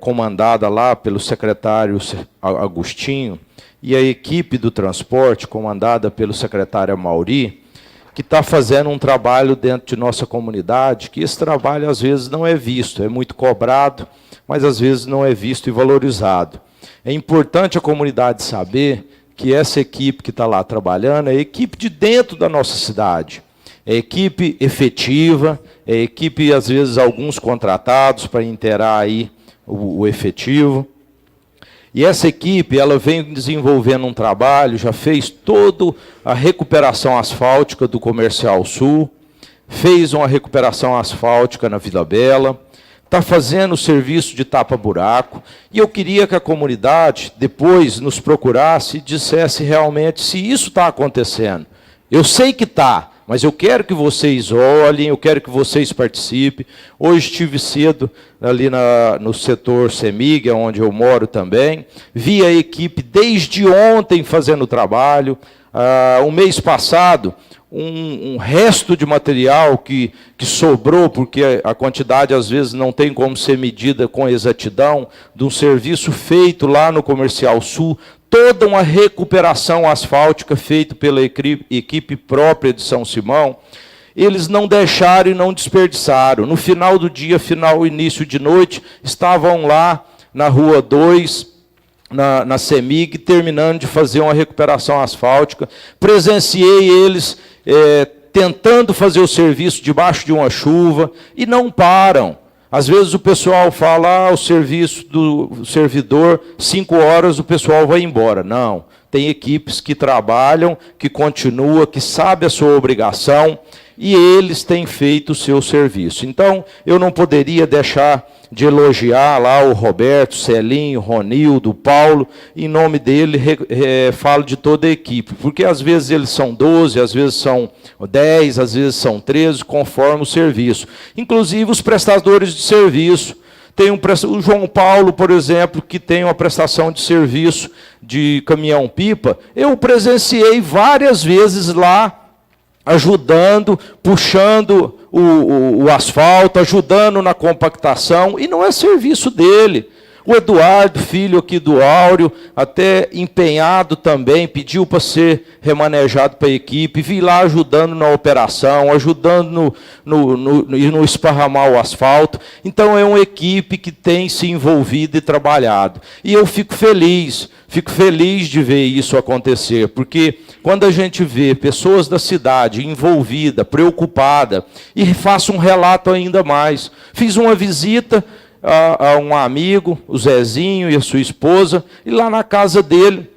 comandada lá pelo secretário Agostinho, e a equipe do transporte, comandada pelo secretário Mauri, que está fazendo um trabalho dentro de nossa comunidade, que esse trabalho às vezes não é visto, é muito cobrado, mas às vezes não é visto e valorizado. É importante a comunidade saber que essa equipe que está lá trabalhando é a equipe de dentro da nossa cidade. É equipe efetiva, é equipe, às vezes, alguns contratados para inteirar aí o efetivo. E essa equipe, ela vem desenvolvendo um trabalho, já fez toda a recuperação asfáltica do Comercial Sul, fez uma recuperação asfáltica na Vila Bela, está fazendo o serviço de tapa-buraco, e eu queria que a comunidade depois nos procurasse e dissesse realmente se isso está acontecendo. Eu sei que está, mas eu quero que vocês olhem, eu quero que vocês participem. Hoje estive cedo ali no setor CEMIG, onde eu moro também. Vi a equipe desde ontem fazendo o trabalho. O mês passado, um resto de material que sobrou, porque a quantidade às vezes não tem como ser medida com exatidão, de um serviço feito lá no Comercial Sul, toda uma recuperação asfáltica feita pela equipe própria de São Simão, eles não deixaram e não desperdiçaram. No final do dia, início de noite, estavam lá na Rua 2, na CEMIG, terminando de fazer uma recuperação asfáltica. Presenciei eles tentando fazer o serviço debaixo de uma chuva, e não param. Às vezes o pessoal fala, o serviço do servidor, 5 horas o pessoal vai embora. Não, tem equipes que trabalham, que continuam, que sabem a sua obrigação, e eles têm feito o seu serviço. Então, eu não poderia deixar de elogiar lá o Roberto, Celinho, Ronildo, Paulo, em nome dele falo de toda a equipe, porque às vezes eles são 12, às vezes são 10, às vezes são 13, conforme o serviço. Inclusive os prestadores de serviço. Tem o João Paulo, por exemplo, que tem uma prestação de serviço de caminhão-pipa. Eu presenciei várias vezes lá, ajudando, puxando o asfalto, ajudando na compactação, e não é serviço dele. O Eduardo, filho aqui do Áureo, até empenhado também, pediu para ser remanejado para a equipe, vi lá ajudando na operação, ajudando no esparramar o asfalto. Então é uma equipe que tem se envolvido e trabalhado. E eu fico feliz de ver isso acontecer, porque quando a gente vê pessoas da cidade envolvidas, preocupadas, e faço um relato ainda mais. Fiz uma visita a um amigo, o Zezinho e a sua esposa, e lá na casa dele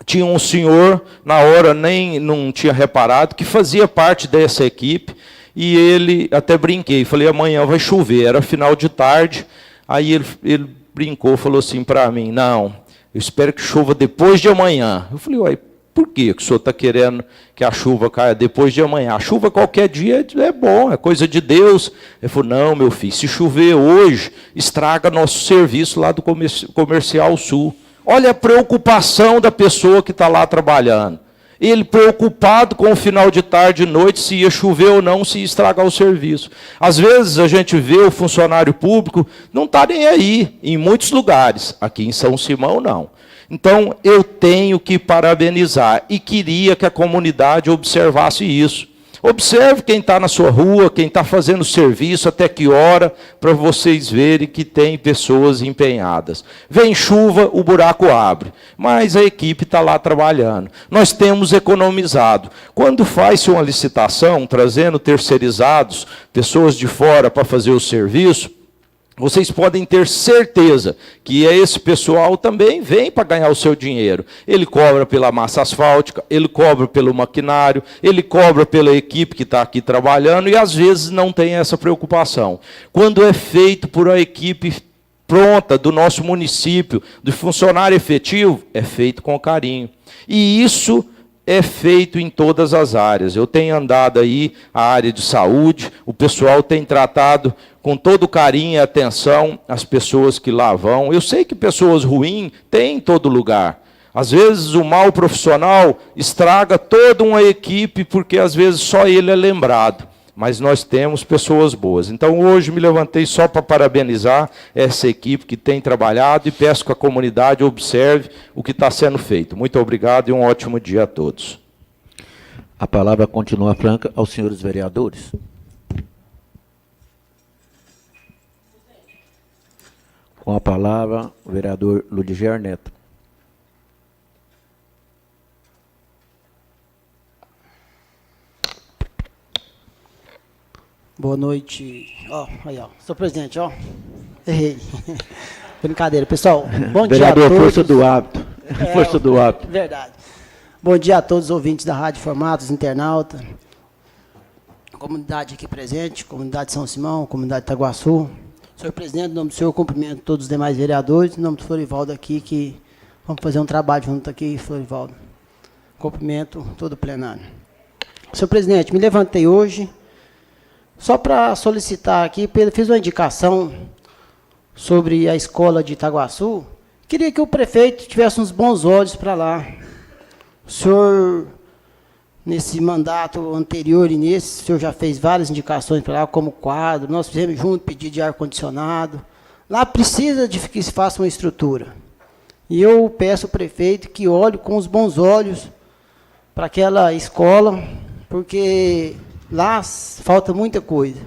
tinha um senhor, na hora nem não tinha reparado, que fazia parte dessa equipe, e ele, até brinquei, falei, amanhã vai chover, era final de tarde, aí ele brincou, falou assim para mim, não, eu espero que chova depois de amanhã. Eu falei, uai, por que o senhor está querendo que a chuva caia depois de amanhã? A chuva qualquer dia é bom, é coisa de Deus. Ele falou, não, meu filho, se chover hoje, estraga nosso serviço lá do Comercial Sul. Olha a preocupação da pessoa que está lá trabalhando. Ele preocupado com o final de tarde e noite, se ia chover ou não, se ia estragar o serviço. Às vezes a gente vê o funcionário público, não está nem aí, em muitos lugares. Aqui em São Simão, não. Então, eu tenho que parabenizar e queria que a comunidade observasse isso. Observe quem está na sua rua, quem está fazendo serviço, até que hora, para vocês verem que tem pessoas empenhadas. Vem chuva, o buraco abre, mas a equipe está lá trabalhando. Nós temos economizado. Quando faz-se uma licitação, trazendo terceirizados, pessoas de fora para fazer o serviço, vocês podem ter certeza que esse pessoal também vem para ganhar o seu dinheiro. Ele cobra pela massa asfáltica, ele cobra pelo maquinário, ele cobra pela equipe que está aqui trabalhando e às vezes não tem essa preocupação. Quando é feito por uma equipe pronta do nosso município, de funcionário efetivo, é feito com carinho. E isso é feito em todas as áreas. Eu tenho andado aí a área de saúde, o pessoal tem tratado com todo carinho e atenção as pessoas que lá vão. Eu sei que pessoas ruins tem em todo lugar. Às vezes o mau profissional estraga toda uma equipe, porque às vezes só ele é lembrado. Mas nós temos pessoas boas. Então hoje me levantei só para parabenizar essa equipe que tem trabalhado e peço que a comunidade observe o que está sendo feito. Muito obrigado e um ótimo dia a todos. A palavra continua franca aos senhores vereadores. Com a palavra, o vereador Ludiger Neto. Boa noite. Aí, senhor presidente, errei. Brincadeira, pessoal. Bom dia a todos. Vereador, força do hábito. Força do hábito. Verdade. Bom dia a todos os ouvintes da Rádio Formatos, internauta, comunidade aqui presente, comunidade de São Simão, comunidade de Itaguaçu. Senhor presidente, em nome do senhor, cumprimento todos os demais vereadores, em nome do Florivaldo aqui, que vamos fazer um trabalho junto aqui, Florivaldo. Cumprimento todo o plenário. Senhor presidente, me levantei hoje só para solicitar aqui, fiz uma indicação sobre a escola de Itaguaçu. Queria que o prefeito tivesse uns bons olhos para lá. O senhor, nesse mandato anterior e nesse, o senhor já fez várias indicações para lá, como quadro. Nós fizemos junto pedido de ar-condicionado. Lá precisa de que se faça uma estrutura. E eu peço ao prefeito que olhe com os bons olhos para aquela escola, porque lá falta muita coisa.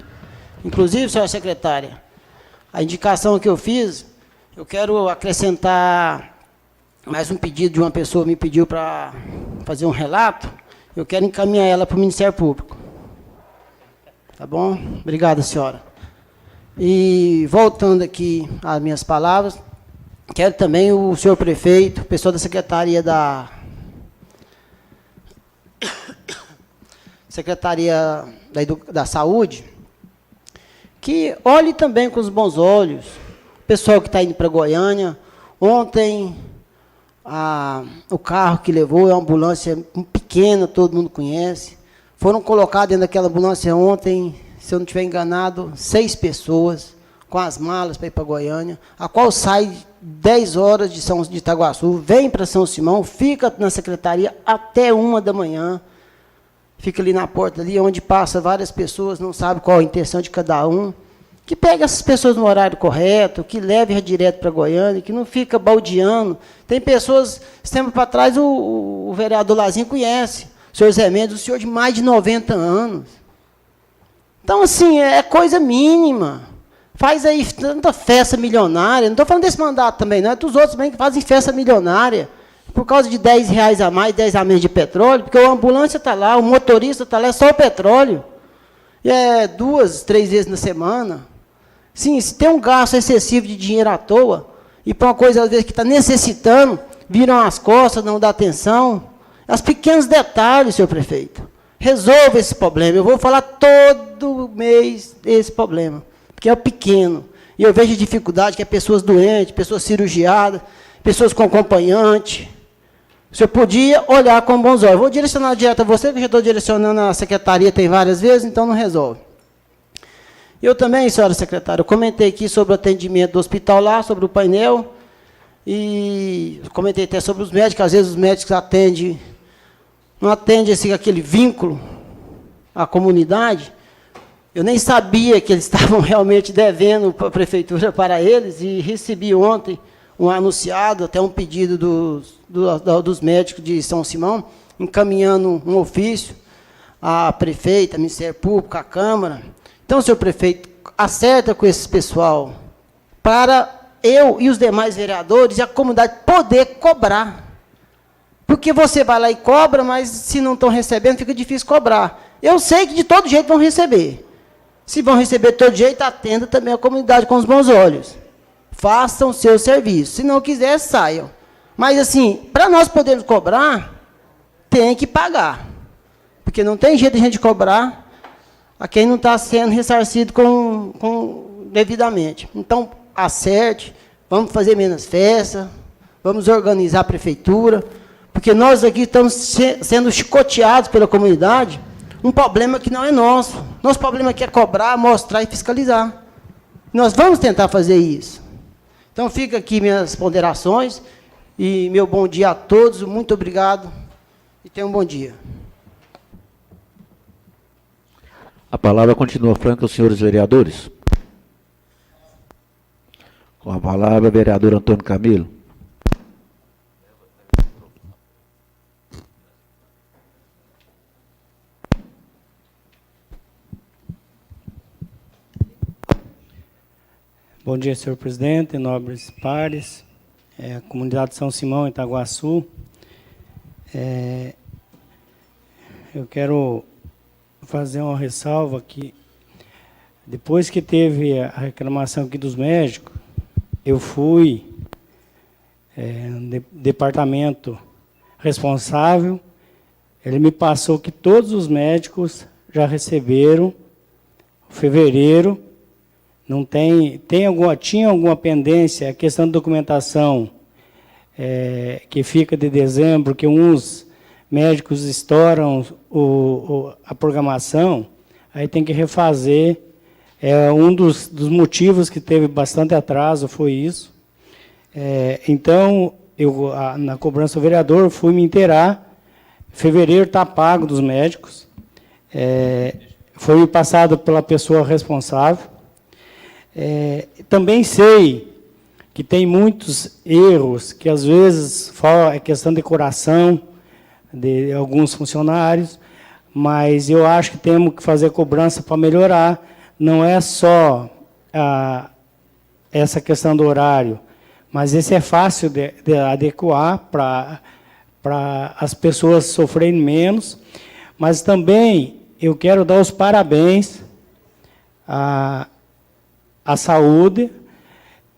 Inclusive, senhora secretária, a indicação que eu fiz, eu quero acrescentar mais um pedido de uma pessoa, me pediu para fazer um relato, eu quero encaminhar ela para o Ministério Público. Tá bom? Obrigada, senhora. E voltando aqui às minhas palavras, quero também o senhor prefeito, o pessoal da Secretaria da Saúde, que olhe também com os bons olhos. O pessoal que está indo para Goiânia, ontem o carro que levou é uma ambulância pequena, todo mundo conhece. Foram colocadas dentro daquela ambulância ontem, se eu não estiver enganado, 6 pessoas com as malas para ir para Goiânia, a qual sai 10 horas de Itaguaçu, vem para São Simão, fica na secretaria até 1 da manhã. Fica ali na porta, ali onde passa várias pessoas, não sabe qual a intenção de cada um, que pegue essas pessoas no horário correto, que leve direto para Goiânia, que não fica baldeando. Tem pessoas, esse tempo para trás, o vereador Lazinho conhece, o senhor Zé Mendes, o senhor de mais de 90 anos. Então, assim, é coisa mínima. Faz aí tanta festa milionária, não estou falando desse mandato também, não, é dos outros também que fazem festa milionária, por causa de R$10 a mais, 10 a menos de petróleo, porque a ambulância está lá, o motorista está lá, é só o petróleo. E é 2, 3 vezes na semana. Sim, se tem um gasto excessivo de dinheiro à toa, e para uma coisa, às vezes, que está necessitando, viram as costas, não dá atenção. Os pequenos detalhes, senhor prefeito. Resolva esse problema. Eu vou falar todo mês esse problema, porque é o pequeno. E eu vejo dificuldade, que é pessoas doentes, pessoas cirurgiadas, pessoas com acompanhante. O senhor podia olhar com bons olhos. Vou direcionar direto a você, que eu já estou direcionando a secretaria, tem várias vezes, então não resolve. Eu também, senhora secretária, eu comentei aqui sobre o atendimento do hospital lá, sobre o painel, e comentei até sobre os médicos, às vezes os médicos não atendem assim, aquele vínculo à comunidade. Eu nem sabia que eles estavam realmente devendo a prefeitura para eles, e recebi ontem um anunciado, até um pedido dos médicos de São Simão, encaminhando um ofício à prefeita, ao Ministério Público, à Câmara. Então, senhor prefeito, acerta com esse pessoal, para eu e os demais vereadores e a comunidade poder cobrar. Porque você vai lá e cobra, mas se não estão recebendo, fica difícil cobrar. Eu sei que de todo jeito vão receber. Se vão receber de todo jeito, atenda também a comunidade com os bons olhos. Façam o seu serviço. Se não quiser, saiam. Mas, assim, para nós podermos cobrar, tem que pagar. Porque não tem jeito de a gente cobrar a quem não está sendo ressarcido devidamente. Então, acerte, vamos fazer menos festa, vamos organizar a prefeitura, Porque nós aqui estamos sendo chicoteados pela comunidade, um problema que não é nosso. Nosso problema aqui é cobrar, mostrar e fiscalizar. Nós vamos tentar fazer isso. Então, fica aqui minhas ponderações e meu bom dia a todos. Muito obrigado e tenham um bom dia. A palavra continua franca aos senhores vereadores. Com a palavra, vereador Antônio Camilo. Bom dia, senhor presidente, nobres pares, a comunidade de São Simão, Itaguaçu. Eu quero fazer uma ressalva que, depois que teve a reclamação aqui dos médicos, eu fui no departamento responsável, ele me passou que todos os médicos já receberam fevereiro. Não tinha alguma pendência, a questão de documentação que fica de dezembro, que uns médicos estouram a programação, aí tem que refazer. Um dos motivos que teve bastante atraso foi isso. Então, eu, na cobrança do vereador, fui me inteirar, fevereiro está pago dos médicos, foi me passado pela pessoa responsável. Também sei que tem muitos erros, que às vezes é questão de decoração de alguns funcionários, mas eu acho que temos que fazer cobrança para melhorar. Não é só essa questão do horário, mas esse é fácil de adequar para as pessoas sofrerem menos. Mas também eu quero dar os parabéns à saúde.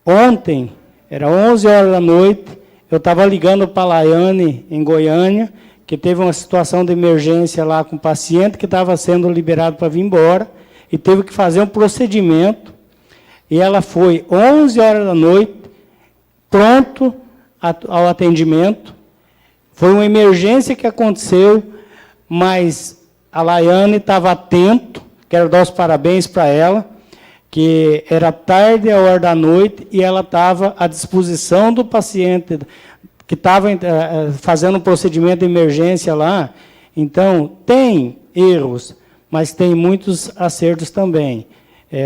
Ontem, era 11 horas da noite, eu estava ligando para a Laiane, em Goiânia, que teve uma situação de emergência lá com um paciente que estava sendo liberado para vir embora, e teve que fazer um procedimento, e ela foi 11 horas da noite, pronto ao atendimento. Foi uma emergência que aconteceu, mas a Laiane estava atento, quero dar os parabéns para ela, que era tarde, a hora da noite, e ela estava à disposição do paciente que estava fazendo um procedimento de emergência lá. Então, tem erros, mas tem muitos acertos também.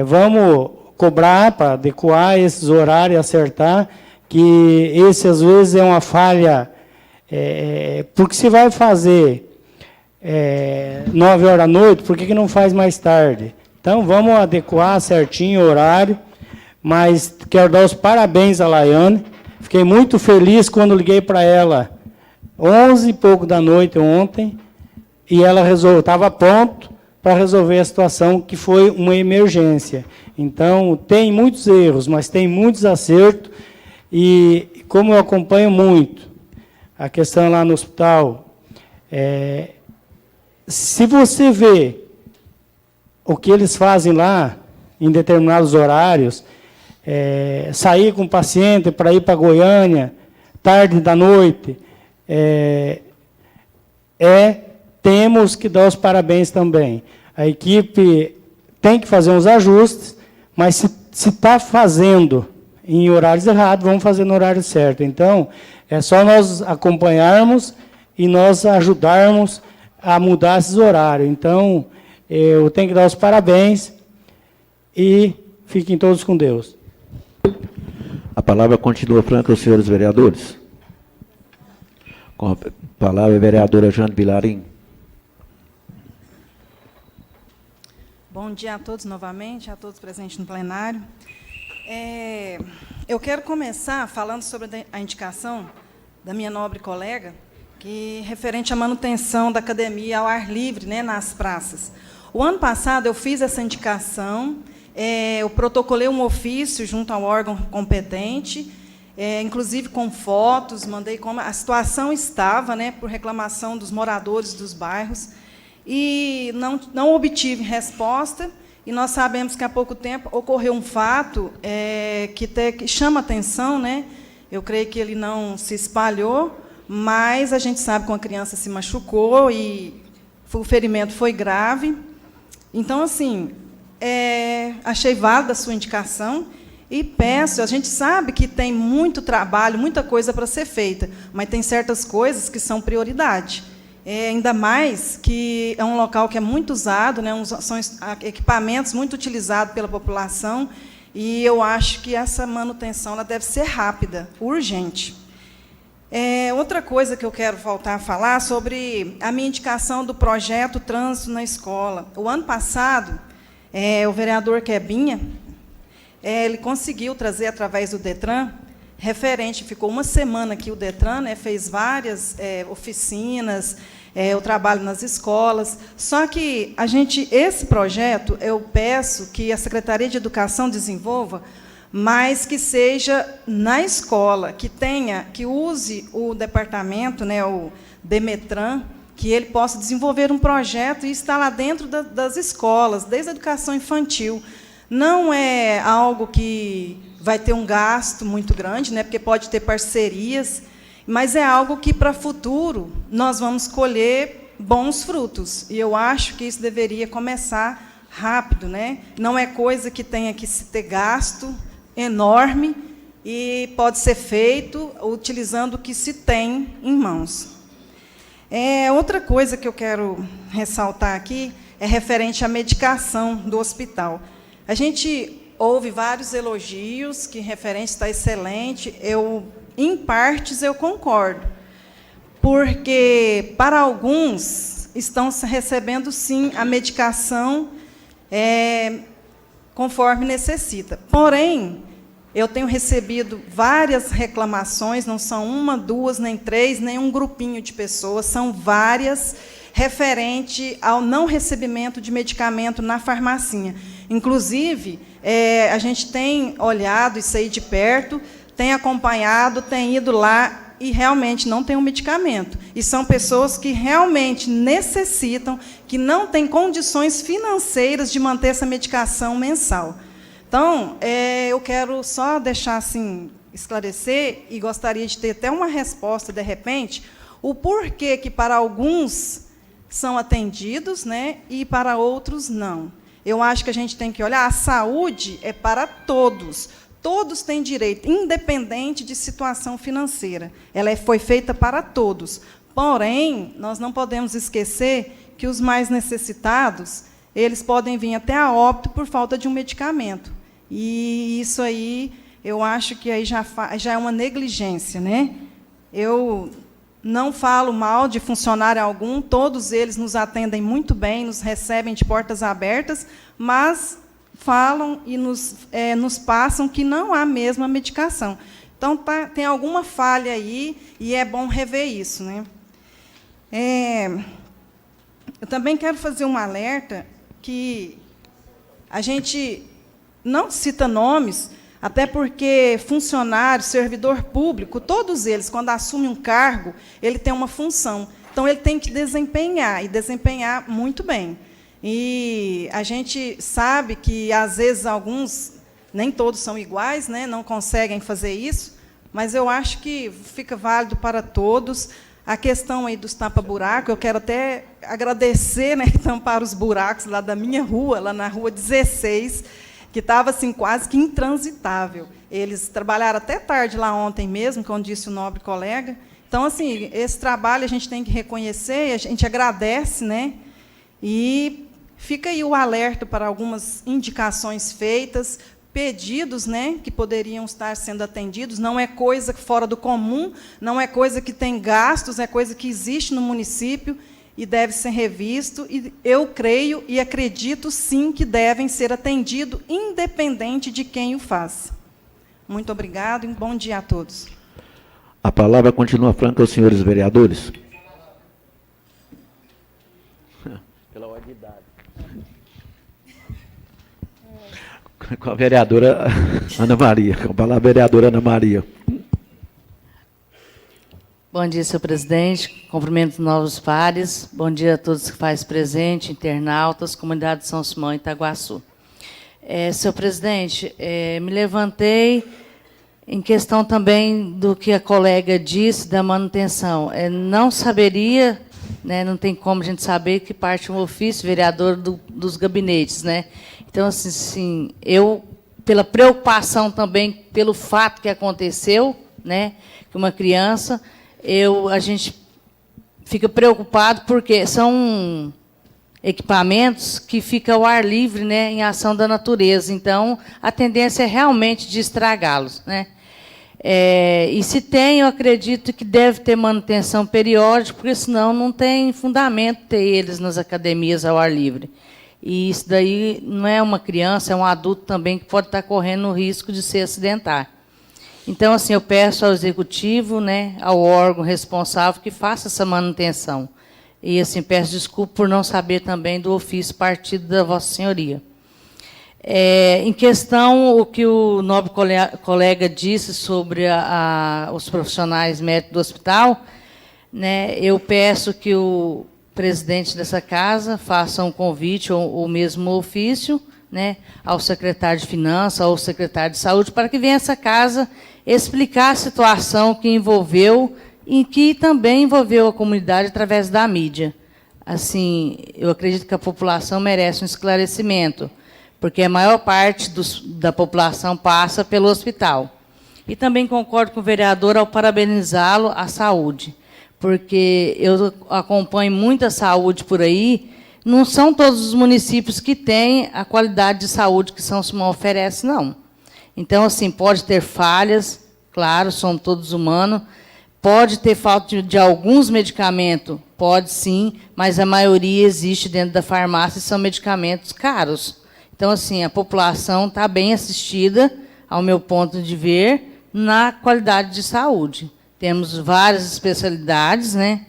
Vamos cobrar para adequar esses horários, acertar, que esse, às vezes, é uma falha, porque se vai fazer 9 horas da noite, por que não faz mais tarde? Então, vamos adequar certinho o horário, mas quero dar os parabéns à Laiane. Fiquei muito feliz quando liguei para ela 11 e pouco da noite ontem, e ela estava pronto para resolver a situação, que foi uma emergência. Então, tem muitos erros, mas tem muitos acertos, e como eu acompanho muito a questão lá no hospital, se você vê o que eles fazem lá, em determinados horários, sair com o paciente para ir para Goiânia, tarde da noite, temos que dar os parabéns também. A equipe tem que fazer uns ajustes, mas se está fazendo em horários errados, vamos fazer no horário certo. Então, é só nós acompanharmos e nós ajudarmos a mudar esses horários. Então, eu tenho que dar os parabéns e fiquem todos com Deus. A palavra continua franca aos senhores vereadores. Com a palavra, a vereadora Jane Vilarim. Bom dia a todos novamente, a todos presentes no plenário. Eu quero começar falando sobre a indicação da minha nobre colega, que referente à manutenção da academia ao ar livre, né, nas praças. O ano passado eu fiz essa indicação, eu protocolei um ofício junto ao órgão competente, inclusive com fotos, mandei como a situação estava, né, por reclamação dos moradores dos bairros, e não obtive resposta, e nós sabemos que há pouco tempo ocorreu um fato que chama atenção, né? Eu creio que ele não se espalhou, mas a gente sabe que uma criança se machucou e o ferimento foi grave. Então, assim, achei válida a sua indicação e peço, a gente sabe que tem muito trabalho, muita coisa para ser feita, mas tem certas coisas que são prioridade. Ainda mais que é um local que é muito usado, né, são equipamentos muito utilizados pela população, e eu acho que essa manutenção ela deve ser rápida, urgente. Outra coisa que eu quero voltar a falar sobre a minha indicação do projeto Trânsito na Escola. O ano passado, o vereador Quebinha, ele conseguiu trazer, através do DETRAN, referente, ficou uma semana aqui o DETRAN, né, fez várias oficinas, o trabalho nas escolas. Só que esse projeto, eu peço que a Secretaria de Educação desenvolva, mas que seja na escola, que use o departamento, né, o DEMETRAN, que ele possa desenvolver um projeto e estar lá dentro das escolas, desde a educação infantil. Não é algo que vai ter um gasto muito grande, né, porque pode ter parcerias, mas é algo que, para o futuro, nós vamos colher bons frutos. E eu acho que isso deveria começar rápido, né? Não é coisa que tenha que se ter gasto enorme e pode ser feito utilizando o que se tem em mãos. Outra coisa que eu quero ressaltar aqui é referente à medicação do hospital. A gente houve vários elogios, que referente está excelente. Em partes, eu concordo, porque, para alguns, estão recebendo, sim, a medicação conforme necessita. Porém, eu tenho recebido várias reclamações, não são uma, duas, nem três, nem um grupinho de pessoas, são várias, referente ao não recebimento de medicamento na farmacinha. Inclusive, a gente tem olhado isso aí de perto, tem acompanhado, tem ido lá e realmente não tem um medicamento. E são pessoas que realmente necessitam, que não têm condições financeiras de manter essa medicação mensal. Então, eu quero só deixar assim, esclarecer, e gostaria de ter até uma resposta, de repente, o porquê que para alguns são atendidos, né, e para outros não. Eu acho que a gente tem que olhar, a saúde é para todos. Todos têm direito, independente de situação financeira. Ela foi feita para todos. Porém, nós não podemos esquecer que os mais necessitados, eles podem vir até a óbito por falta de um medicamento. E isso aí, eu acho que aí já é uma negligência, né? Eu não falo mal de funcionário algum, todos eles nos atendem muito bem, nos recebem de portas abertas, mas falam e nos passam que não há mesmo a medicação. Então, tem alguma falha aí, e é bom rever isso, né? Eu também quero fazer um alerta que a gente não cita nomes, até porque funcionário, servidor público, todos eles, quando assumem um cargo, ele tem uma função. Então, ele tem que desempenhar, e desempenhar muito bem. E a gente sabe que, às vezes, alguns, nem todos são iguais, né, não conseguem fazer isso, mas eu acho que fica válido para todos. A questão aí dos tapa-buraco, eu quero até agradecer, né, que tamparam os buracos lá da minha rua, lá na Rua 16, que estava assim, quase que intransitável. Eles trabalharam até tarde lá ontem mesmo, como disse o nobre colega. Então, assim, esse trabalho a gente tem que reconhecer, a gente agradece, né? E fica aí o alerta para algumas indicações feitas, pedidos, né, que poderiam estar sendo atendidos. Não é coisa fora do comum, não é coisa que tem gastos, é coisa que existe no município e deve ser revisto. E eu creio e acredito, sim, que devem ser atendidos, independente de quem o faz. Muito obrigado e um bom dia a todos. A palavra continua franca aos senhores vereadores. Pela ordem de idade. Com a vereadora Ana Maria. Com a palavra, a vereadora Ana Maria. Bom dia, senhor presidente. Cumprimento os novos pares. Bom dia a todos que fazem presente, internautas, comunidade de São Simão e Itaguaçu. Senhor presidente, me levantei Em questão também do que a colega disse da manutenção, não saberia, né, não tem como a gente saber que parte um ofício vereador dos gabinetes, né? Então, assim, eu, pela preocupação também pelo fato que aconteceu, né, que uma criança, a gente fica preocupado porque são equipamentos que ficam ao ar livre, né, em ação da natureza. Então, a tendência é realmente de estragá-los, né? E se tem, eu acredito que deve ter manutenção periódica, porque senão não tem fundamento ter eles nas academias ao ar livre. E isso daí não é uma criança, é um adulto também que pode estar correndo o risco de se acidentar. Então, assim, eu peço ao executivo, né, ao órgão responsável que faça essa manutenção. E, assim, peço desculpa por não saber também do ofício partido da Vossa Senhoria. Em questão, o que o nobre colega disse sobre os profissionais médicos do hospital, né, eu peço que o presidente dessa casa faça um convite ou mesmo ofício, né, ao secretário de Finanças, ao secretário de Saúde, para que venha essa casa explicar a situação que envolveu, em que também envolveu a comunidade através da mídia. Assim, eu acredito que a população merece um esclarecimento, porque a maior parte da população passa pelo hospital. E também concordo com o vereador ao parabenizá-lo à saúde, porque eu acompanho muita saúde por aí, não são todos os municípios que têm a qualidade de saúde que São Simão oferece, não. Então, assim, pode ter falhas, claro, somos todos humanos, pode ter falta de alguns medicamentos, pode sim, mas a maioria existe dentro da farmácia e são medicamentos caros. Então, assim, a população está bem assistida, ao meu ponto de ver, na qualidade de saúde. Temos várias especialidades, né?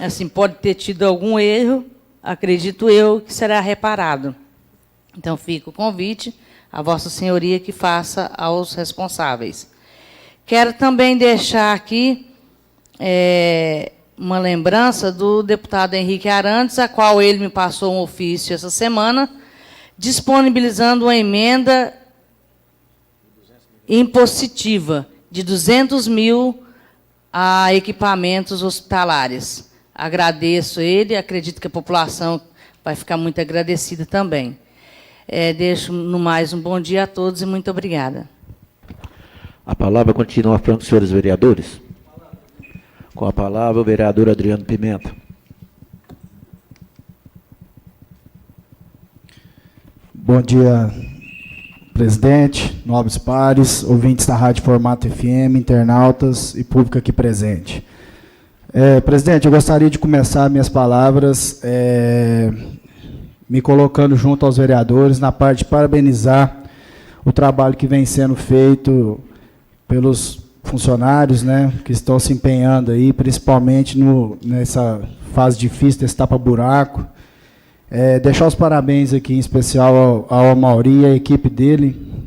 Assim, pode ter tido algum erro, acredito eu, que será reparado. Então, fica o convite à Vossa Senhoria que faça aos responsáveis. Quero também deixar aqui uma lembrança do deputado Henrique Arantes, a qual ele me passou um ofício essa semana, disponibilizando uma emenda impositiva de 200 mil a equipamentos hospitalares. Agradeço ele, acredito que a população vai ficar muito agradecida também. Deixo, no mais, um bom dia a todos e muito obrigada. A palavra continua franca, senhores vereadores. Com a palavra, o vereador Adriano Pimenta. Bom dia, presidente, nobres pares, ouvintes da Rádio Formato FM, internautas e público aqui presente. Presidente, eu gostaria de começar minhas palavras me colocando junto aos vereadores na parte de parabenizar o trabalho que vem sendo feito pelos funcionários, né, que estão se empenhando aí, principalmente nessa fase difícil desse tapa-buraco. Deixar os parabéns aqui, em especial ao Amauri e à equipe dele.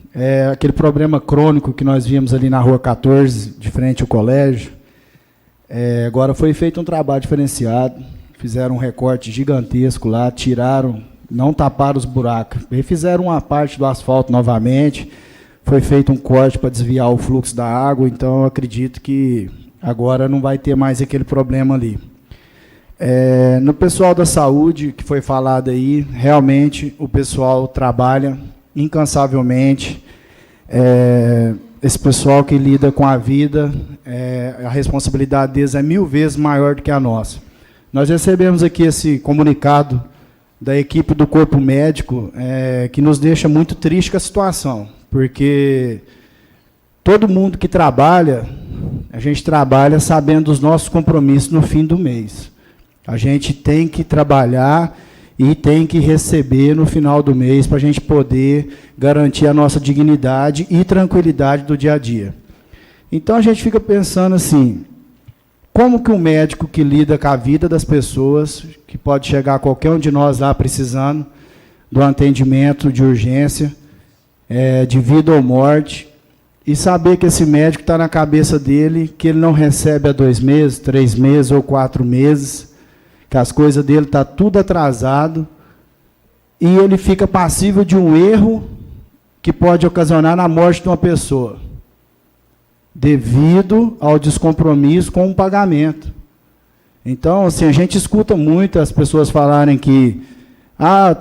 Aquele problema crônico que nós vimos ali na Rua 14, de frente ao colégio. Agora foi feito um trabalho diferenciado, fizeram um recorte gigantesco lá, tiraram, não taparam os buracos, refizeram uma parte do asfalto novamente, foi feito um corte para desviar o fluxo da água, então eu acredito que agora não vai ter mais aquele problema ali. No pessoal da saúde, que foi falado aí, realmente o pessoal trabalha incansavelmente, esse pessoal que lida com a vida, a responsabilidade deles é 1000 vezes maior do que a nossa. Nós recebemos aqui esse comunicado da equipe do Corpo Médico, que nos deixa muito triste com a situação, porque todo mundo que trabalha, a gente trabalha sabendo dos nossos compromissos no fim do mês. A gente tem que trabalhar e tem que receber no final do mês para a gente poder garantir a nossa dignidade e tranquilidade do dia a dia. Então, a gente fica pensando assim, como que um médico que lida com a vida das pessoas, que pode chegar qualquer um de nós lá precisando do atendimento de urgência, de vida ou morte, e saber que esse médico está na cabeça dele, que ele não recebe há 2 meses, 3 meses ou 4 meses, que as coisas dele estão tudo atrasado, e ele fica passível de um erro que pode ocasionar na morte de uma pessoa. devido ao descompromisso com o pagamento. Então, assim, a gente escuta muito as pessoas falarem que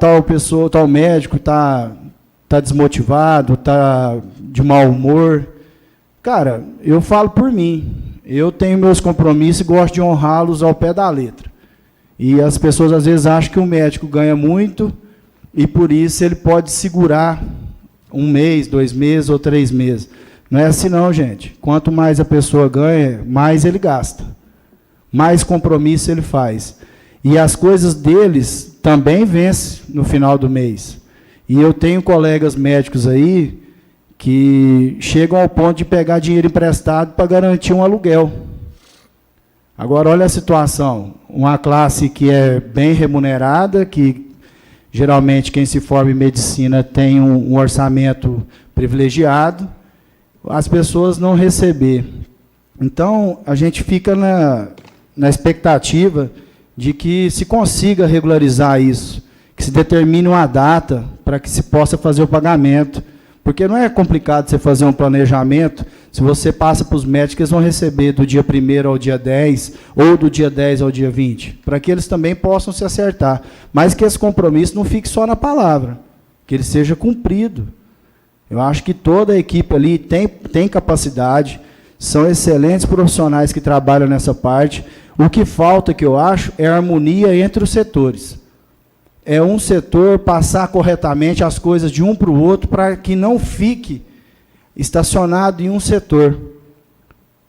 tal pessoa, tal médico está desmotivado, está de mau humor. Cara, eu falo por mim. Eu tenho meus compromissos e gosto de honrá-los ao pé da letra. E as pessoas, às vezes, acham que o médico ganha muito e, por isso, ele pode segurar 1 mês, 2 meses ou 3 meses. Não é assim, não, gente. Quanto mais a pessoa ganha, mais ele gasta. Mais compromisso ele faz. E as coisas deles também vencem no final do mês. E eu tenho colegas médicos aí que chegam ao ponto de pegar dinheiro emprestado para garantir um aluguel. Agora, olha a situação. Uma classe que é bem remunerada, que geralmente quem se forma em medicina tem um orçamento privilegiado, as pessoas não receber. Então, a gente fica na expectativa de que se consiga regularizar isso, que se determine uma data para que se possa fazer o pagamento. Porque não é complicado você fazer um planejamento, se você passa para os médicos, eles vão receber do dia 1º ao dia 10, ou do dia 10 ao dia 20, para que eles também possam se acertar. Mas que esse compromisso não fique só na palavra, que ele seja cumprido. Eu acho que toda a equipe ali tem capacidade, são excelentes profissionais que trabalham nessa parte. O que falta, que eu acho, é a harmonia entre os setores. É um setor passar corretamente as coisas de um para o outro para que não fique estacionado em um setor.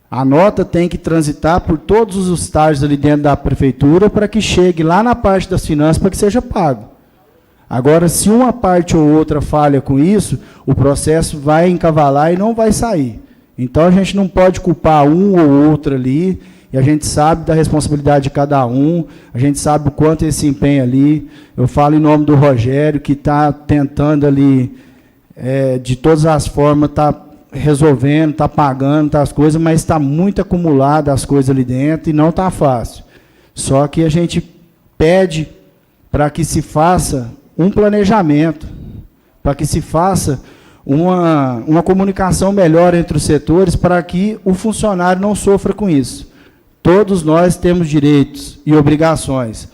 A nota tem que transitar por todos os estágios ali dentro da prefeitura para que chegue lá na parte das finanças para que seja pago. Agora, se uma parte ou outra falha com isso, o processo vai encavalar e não vai sair. Então, a gente não pode culpar um ou outro ali, e a gente sabe da responsabilidade de cada um, a gente sabe o quanto ele se empenha ali. Eu falo em nome do Rogério, que está tentando ali, de todas as formas, está resolvendo, está pagando as coisas, mas está muito acumulada as coisas ali dentro e não está fácil. Só que a gente pede para que se faça um planejamento, para que se faça uma comunicação melhor entre os setores para que o funcionário não sofra com isso. Todos nós temos direitos e obrigações.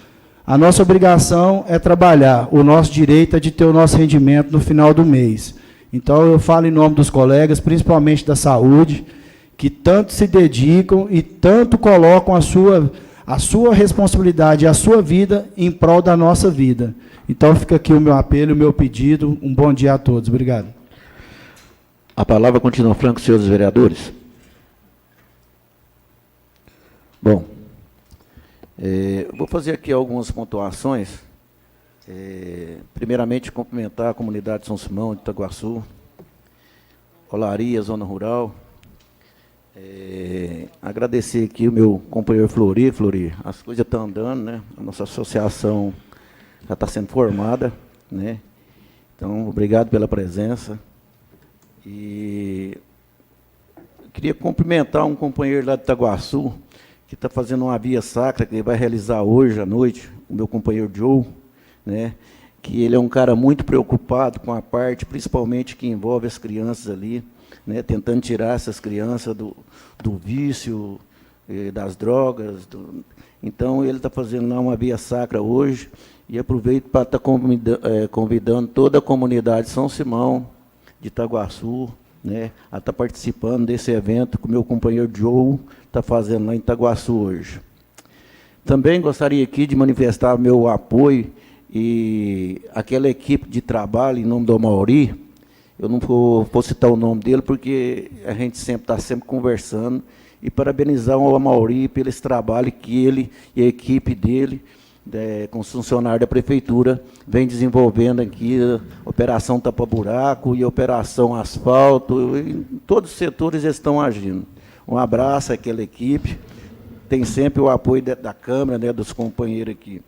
A nossa obrigação é trabalhar, o nosso direito é de ter o nosso rendimento no final do mês. Então, eu falo em nome dos colegas, principalmente da saúde, que tanto se dedicam e tanto colocam a sua responsabilidade, a sua vida em prol da nossa vida. Então, fica aqui o meu apelo, o meu pedido. Um bom dia a todos. Obrigado. A palavra continua franca, senhores vereadores. Bom, vou fazer aqui algumas pontuações. Primeiramente, cumprimentar a comunidade de São Simão, de Itaguaçu, Olaria, Zona Rural. Agradecer aqui o meu companheiro Flori. As coisas estão andando, né? A nossa associação já está sendo formada, né? Então, obrigado pela presença. E queria cumprimentar um companheiro lá de Itaguaçu, que está fazendo uma via sacra, que ele vai realizar hoje à noite, o meu companheiro Joe, né? Que ele é um cara muito preocupado com a parte, principalmente que envolve as crianças ali, né? Tentando tirar essas crianças do vício, das drogas. Então, ele está fazendo lá uma via sacra hoje, e aproveito para estar convidando toda a comunidade de São Simão, de Itaguaçu, né, a estar participando desse evento que o meu companheiro Joe está fazendo lá em Itaguaçu hoje. Também gostaria aqui de manifestar meu apoio e aquela equipe de trabalho em nome do Amauri. Eu não vou citar o nome dele porque a gente está sempre conversando, e parabenizar o Amauri pelo esse trabalho que ele e a equipe dele, com os funcionários da prefeitura, vem desenvolvendo aqui, a operação tapa-buraco e a operação asfalto, em todos os setores eles estão agindo. Um abraço àquela equipe, tem sempre o apoio da Câmara, né, dos companheiros aqui.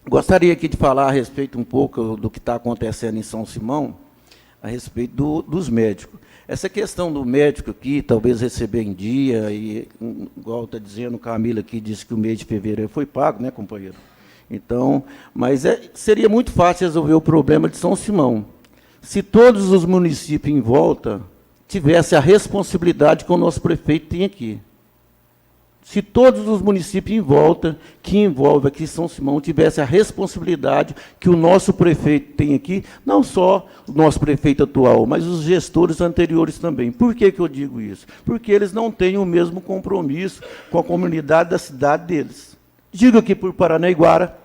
Gostaria aqui de falar a respeito um pouco do que está acontecendo em São Simão, a respeito dos médicos. Essa questão do médico aqui, talvez receber em dia, e igual está dizendo, Camila aqui disse que o mês de fevereiro foi pago, né, companheiro? Então, mas seria muito fácil resolver o problema de São Simão. Se todos os municípios em volta tivesse a responsabilidade que o nosso prefeito tem aqui. Se todos os municípios em volta, que envolve aqui São Simão, tivessem a responsabilidade que o nosso prefeito tem aqui, não só o nosso prefeito atual, mas os gestores anteriores também. Por que eu digo isso? Porque eles não têm o mesmo compromisso com a comunidade da cidade deles. Digo aqui por Paranaiguara,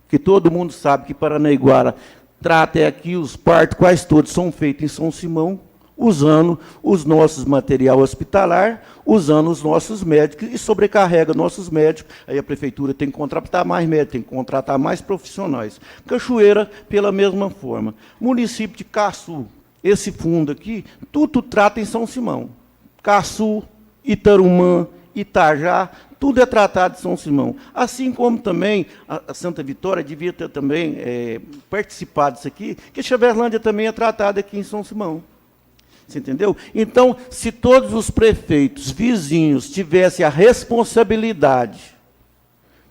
que todo mundo sabe que Paranaiguara trata aqui os partos, quase todos são feitos em São Simão, usando os nossos material hospitalar, usando os nossos médicos e sobrecarrega nossos médicos. Aí a prefeitura tem que contratar mais médicos, tem que contratar mais profissionais. Cachoeira, pela mesma forma. Município de Caçu, esse fundo aqui, tudo trata em São Simão. Caçu, Itarumã, Itajá, tudo é tratado em São Simão. Assim como também a Santa Vitória devia ter também participado disso aqui, que Xaverlândia também é tratada aqui em São Simão. Você entendeu? Então, se todos os prefeitos vizinhos tivessem a responsabilidade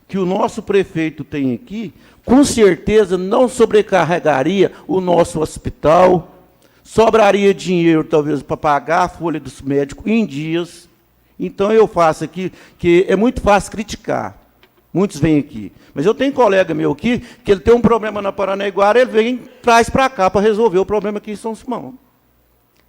que o nosso prefeito tem aqui, com certeza não sobrecarregaria o nosso hospital, sobraria dinheiro, talvez, para pagar a folha dos médicos em dias. Então, eu faço aqui, que é muito fácil criticar. Muitos vêm aqui. Mas eu tenho colega meu aqui, que ele tem um problema na Paranaiguara, ele vem, traz para cá para resolver o problema aqui em São Simão.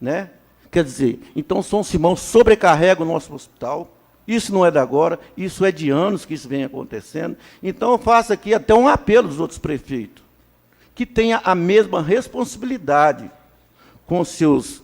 Né? Quer dizer, então São Simão sobrecarrega o nosso hospital, isso não é de agora, isso é de anos que isso vem acontecendo. Então eu faço aqui até um apelo aos outros prefeitos, que tenha a mesma responsabilidade com seus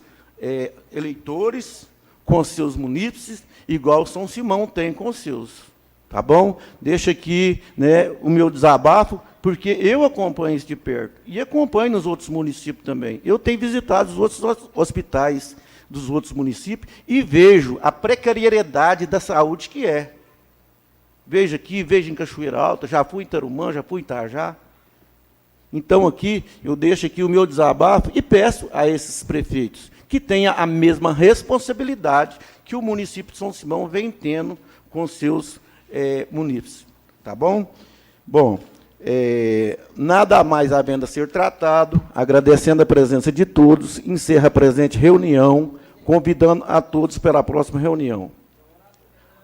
eleitores, com seus munícipes, igual São Simão tem com os seus. Tá bom? Deixa aqui, né, o meu desabafo, porque eu acompanho isso de perto, e acompanho nos outros municípios também. Eu tenho visitado os outros hospitais dos outros municípios e vejo a precariedade da saúde que é. Vejo aqui, vejo em Cachoeira Alta, já fui em Tarumã, já fui em Itajá. Então, aqui, eu deixo aqui o meu desabafo e peço a esses prefeitos que tenham a mesma responsabilidade que o município de São Simão vem tendo com seus munícipes. Tá bom? Bom, nada mais havendo a ser tratado, agradecendo a presença de todos, encerra a presente reunião, convidando a todos para a próxima reunião.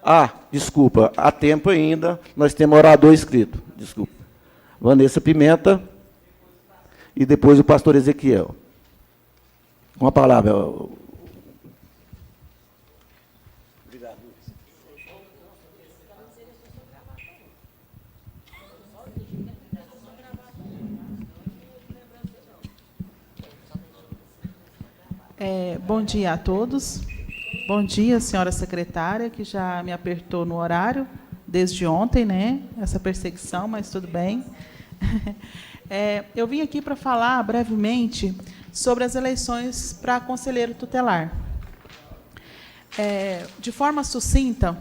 Ah, desculpa, há tempo ainda, nós temos orador inscrito. Desculpa. Vanessa Pimenta e depois o pastor Ezequiel. Uma palavra. Bom dia a todos. Bom dia, senhora secretária, que já me apertou no horário desde ontem, né? Essa perseguição, mas tudo bem. Eu vim aqui para falar brevemente sobre as eleições para conselheiro tutelar. De forma sucinta,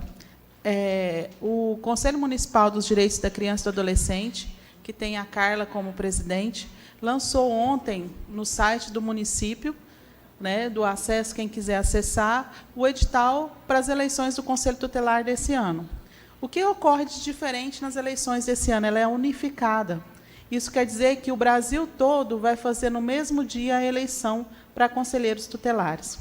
o Conselho Municipal dos Direitos da Criança e do Adolescente, que tem a Carla como presidente, lançou ontem no site do município, né, do acesso, quem quiser acessar, o edital para as eleições do Conselho Tutelar desse ano. O que ocorre de diferente nas eleições desse ano? Ela é unificada. Isso quer dizer que o Brasil todo vai fazer no mesmo dia a eleição para conselheiros tutelares.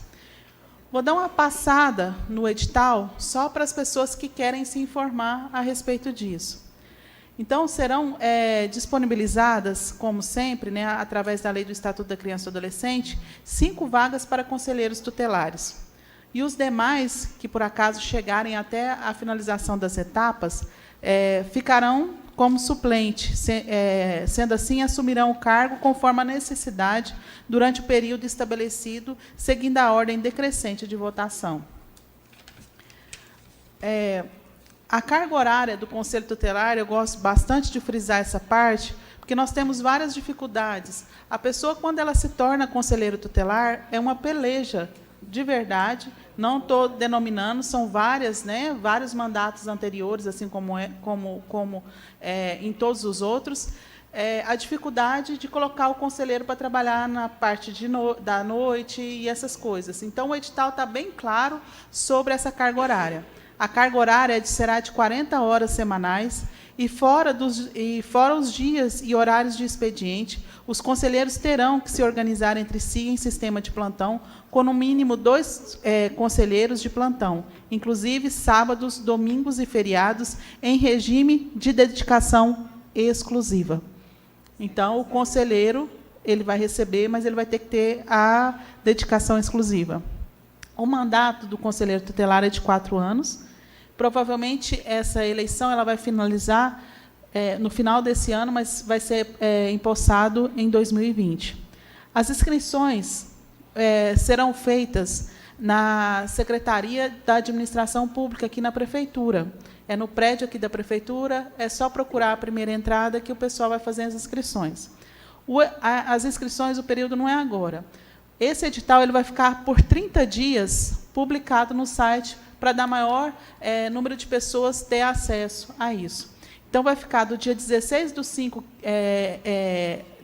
Vou dar uma passada no edital só para as pessoas que querem se informar a respeito disso. Então, serão disponibilizadas, como sempre, né, através da Lei do Estatuto da Criança e do Adolescente, 5 vagas para conselheiros tutelares. E os demais, que por acaso chegarem até a finalização das etapas, ficarão como suplente. Sendo assim, assumirão o cargo conforme a necessidade durante o período estabelecido, seguindo a ordem decrescente de votação. A carga horária do Conselho Tutelar, eu gosto bastante de frisar essa parte, porque nós temos várias dificuldades. A pessoa, quando ela se torna conselheiro tutelar, é uma peleja, de verdade, não estou denominando, são várias, né, vários mandatos anteriores, assim como em todos os outros, a dificuldade de colocar o conselheiro para trabalhar na parte da noite e essas coisas. Então, o edital está bem claro sobre essa carga horária. A carga horária será de 40 horas semanais. E fora os dias e horários de expediente, os conselheiros terão que se organizar entre si em sistema de plantão, com no mínimo 2 conselheiros de plantão, inclusive sábados, domingos e feriados, em regime de dedicação exclusiva. Então, o conselheiro ele vai receber, mas ele vai ter que ter a dedicação exclusiva. O mandato do conselheiro tutelar é de 4 anos. Provavelmente, essa eleição ela vai finalizar no final desse ano, mas vai ser empossado em 2020. As inscrições serão feitas na Secretaria da Administração Pública, aqui na Prefeitura. É no prédio aqui da Prefeitura, é só procurar a primeira entrada que o pessoal vai fazer as inscrições. As inscrições, o período não é agora. Esse edital ele vai ficar por 30 dias publicado no site para dar maior número de pessoas ter acesso a isso. Então, vai ficar do dia 16/5,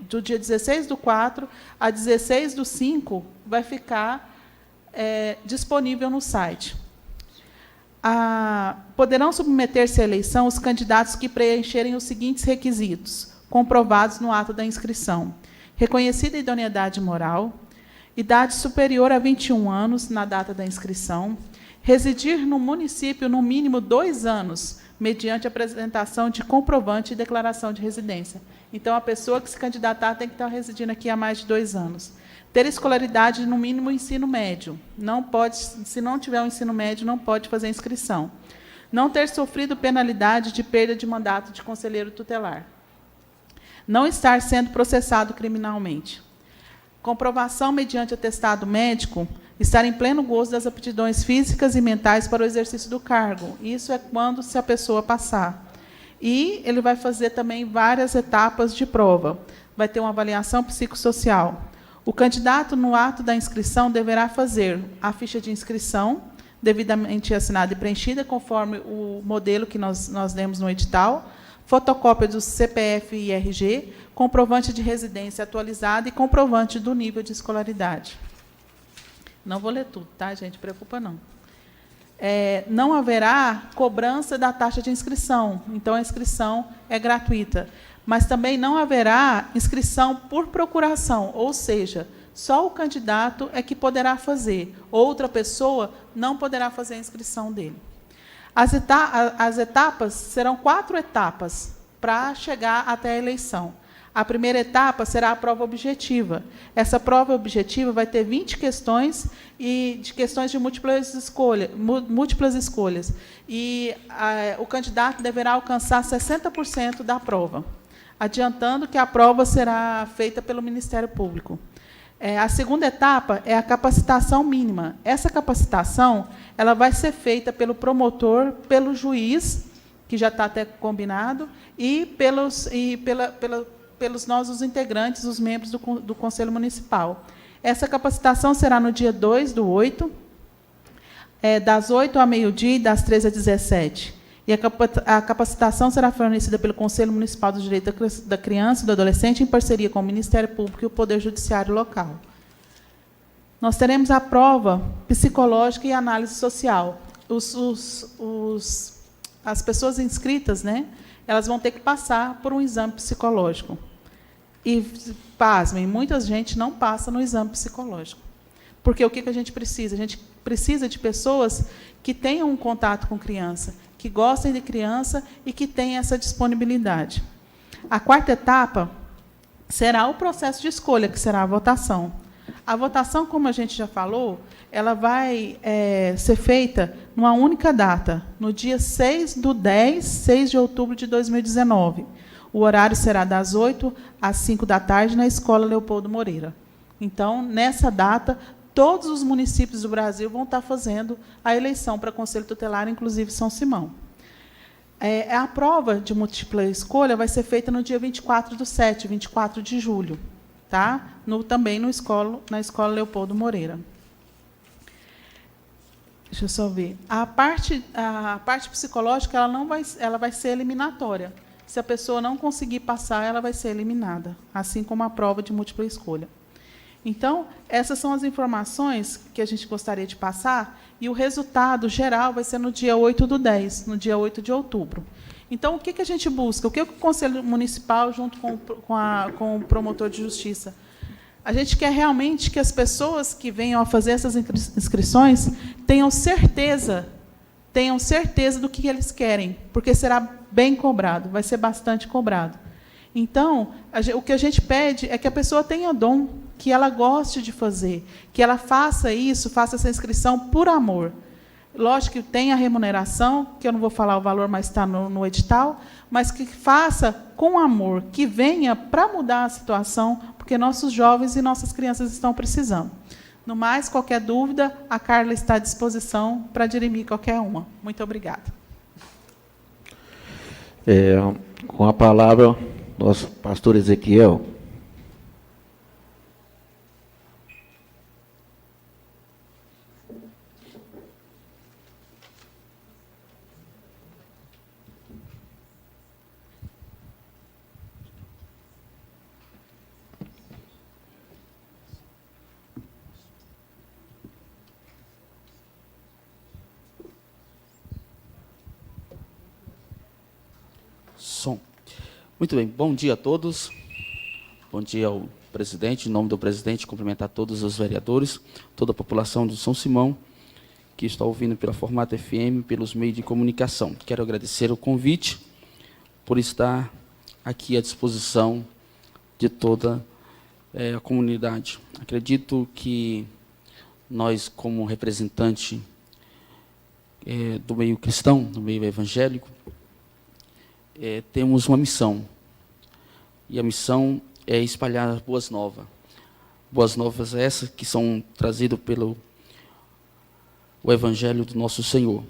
do dia 16/4 a 16/5, vai ficar disponível no site. Poderão submeter-se à eleição os candidatos que preencherem os seguintes requisitos, comprovados no ato da inscrição: reconhecida idoneidade moral, idade superior a 21 anos na data da inscrição, residir no município no mínimo 2 anos, mediante apresentação de comprovante e declaração de residência. Então, a pessoa que se candidatar tem que estar residindo aqui há mais de 2 anos. Ter escolaridade no mínimo ensino médio. Não pode, se não tiver o ensino médio, não pode fazer inscrição. Não ter sofrido penalidade de perda de mandato de conselheiro tutelar. Não estar sendo processado criminalmente. Comprovação mediante atestado médico, estar em pleno gozo das aptidões físicas e mentais para o exercício do cargo. Isso é quando se a pessoa passar. E ele vai fazer também várias etapas de prova. Vai ter uma avaliação psicossocial. O candidato, no ato da inscrição, deverá fazer a ficha de inscrição, devidamente assinada e preenchida, conforme o modelo que nós demos no edital, fotocópia do CPF e RG, comprovante de residência atualizado e comprovante do nível de escolaridade. Não vou ler tudo, tá, gente? Preocupa não. Não haverá cobrança da taxa de inscrição, então a inscrição é gratuita. Mas também não haverá inscrição por procuração, ou seja, só o candidato é que poderá fazer, outra pessoa não poderá fazer a inscrição dele. As etapas serão 4 etapas para chegar até a eleição. A primeira etapa será a prova objetiva. Essa prova objetiva vai ter 20 questões e de questões de múltiplas escolhas. E o candidato deverá alcançar 60% da prova, adiantando que a prova será feita pelo Ministério Público. A segunda etapa é a capacitação mínima. Essa capacitação ela vai ser feita pelo promotor, pelo juiz, que já está até combinado, e pelos nós, os integrantes, os membros do Conselho Municipal. Essa capacitação será no dia 2/8, das 8 ao meio-dia e das 13 às 17. E a capacitação será fornecida pelo Conselho Municipal do Direito da Criança e do Adolescente, em parceria com o Ministério Público e o Poder Judiciário local. Nós teremos a prova psicológica e análise social. As pessoas inscritas, né, elas vão ter que passar por um exame psicológico. E, pasmem, muita gente não passa no exame psicológico. Porque o que a gente precisa? A gente precisa de pessoas que tenham um contato com criança, que gostem de criança e que tenham essa disponibilidade. A quarta etapa será o processo de escolha, que será a votação. A votação, como a gente já falou, ela vai ser feita numa única data, no dia 6 de outubro de 2019. O horário será das 8 às 5 da tarde na Escola Leopoldo Moreira. Então, nessa data, todos os municípios do Brasil vão estar fazendo a eleição para Conselho Tutelar, inclusive São Simão. A prova de múltipla escolha vai ser feita no dia 24/7, 24 de julho, tá? Também na Escola Leopoldo Moreira. Deixa eu só ver. A parte psicológica ela vai ser eliminatória. Se a pessoa não conseguir passar, ela vai ser eliminada, assim como a prova de múltipla escolha. Então, essas são as informações que a gente gostaria de passar, e o resultado geral vai ser no dia 8/10, no dia 8 de outubro. Então, o que a gente busca? O que o Conselho Municipal, junto com o promotor de justiça? A gente quer realmente que as pessoas que venham a fazer essas inscrições tenham certeza do que eles querem, porque será bem cobrado, vai ser bastante cobrado. Então, o que a gente pede é que a pessoa tenha dom, que ela goste de fazer, que ela faça isso, faça essa inscrição por amor. Lógico que tem a remuneração, que eu não vou falar o valor, mas está no edital, mas que faça com amor, que venha para mudar a situação, porque nossos jovens e nossas crianças estão precisando. No mais, qualquer dúvida, a Carla está à disposição para dirimir qualquer uma. Muito obrigada. Com a palavra, nosso pastor Ezequiel. Som. Muito bem, bom dia a todos. Bom dia ao presidente. Em nome do presidente, cumprimentar todos os vereadores, toda a população de São Simão, que está ouvindo pela Formato FM, pelos meios de comunicação. Quero agradecer o convite por estar aqui à disposição de toda a comunidade. Acredito que nós, como representante do meio cristão, do meio evangélico, temos uma missão, e a missão é espalhar as boas novas. Boas novas essas que são trazidas pelo o Evangelho do nosso Senhor.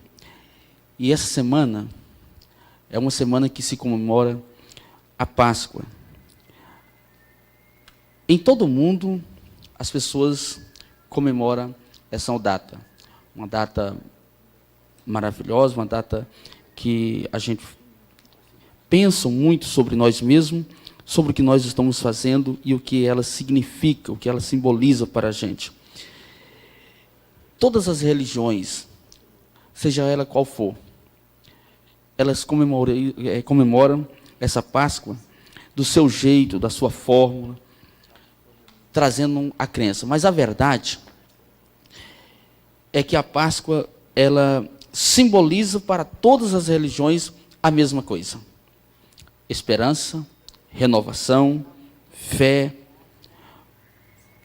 E essa semana é uma semana que se comemora a Páscoa. Em todo o mundo, as pessoas comemoram essa data. Uma data maravilhosa, uma data que a gente pensa muito sobre nós mesmos, sobre o que nós estamos fazendo e o que ela significa, o que ela simboliza para a gente. Todas as religiões, seja ela qual for, elas comemoram essa Páscoa do seu jeito, da sua fórmula, trazendo a crença. Mas a verdade é que a Páscoa, ela simboliza para todas as religiões a mesma coisa: esperança, renovação, fé.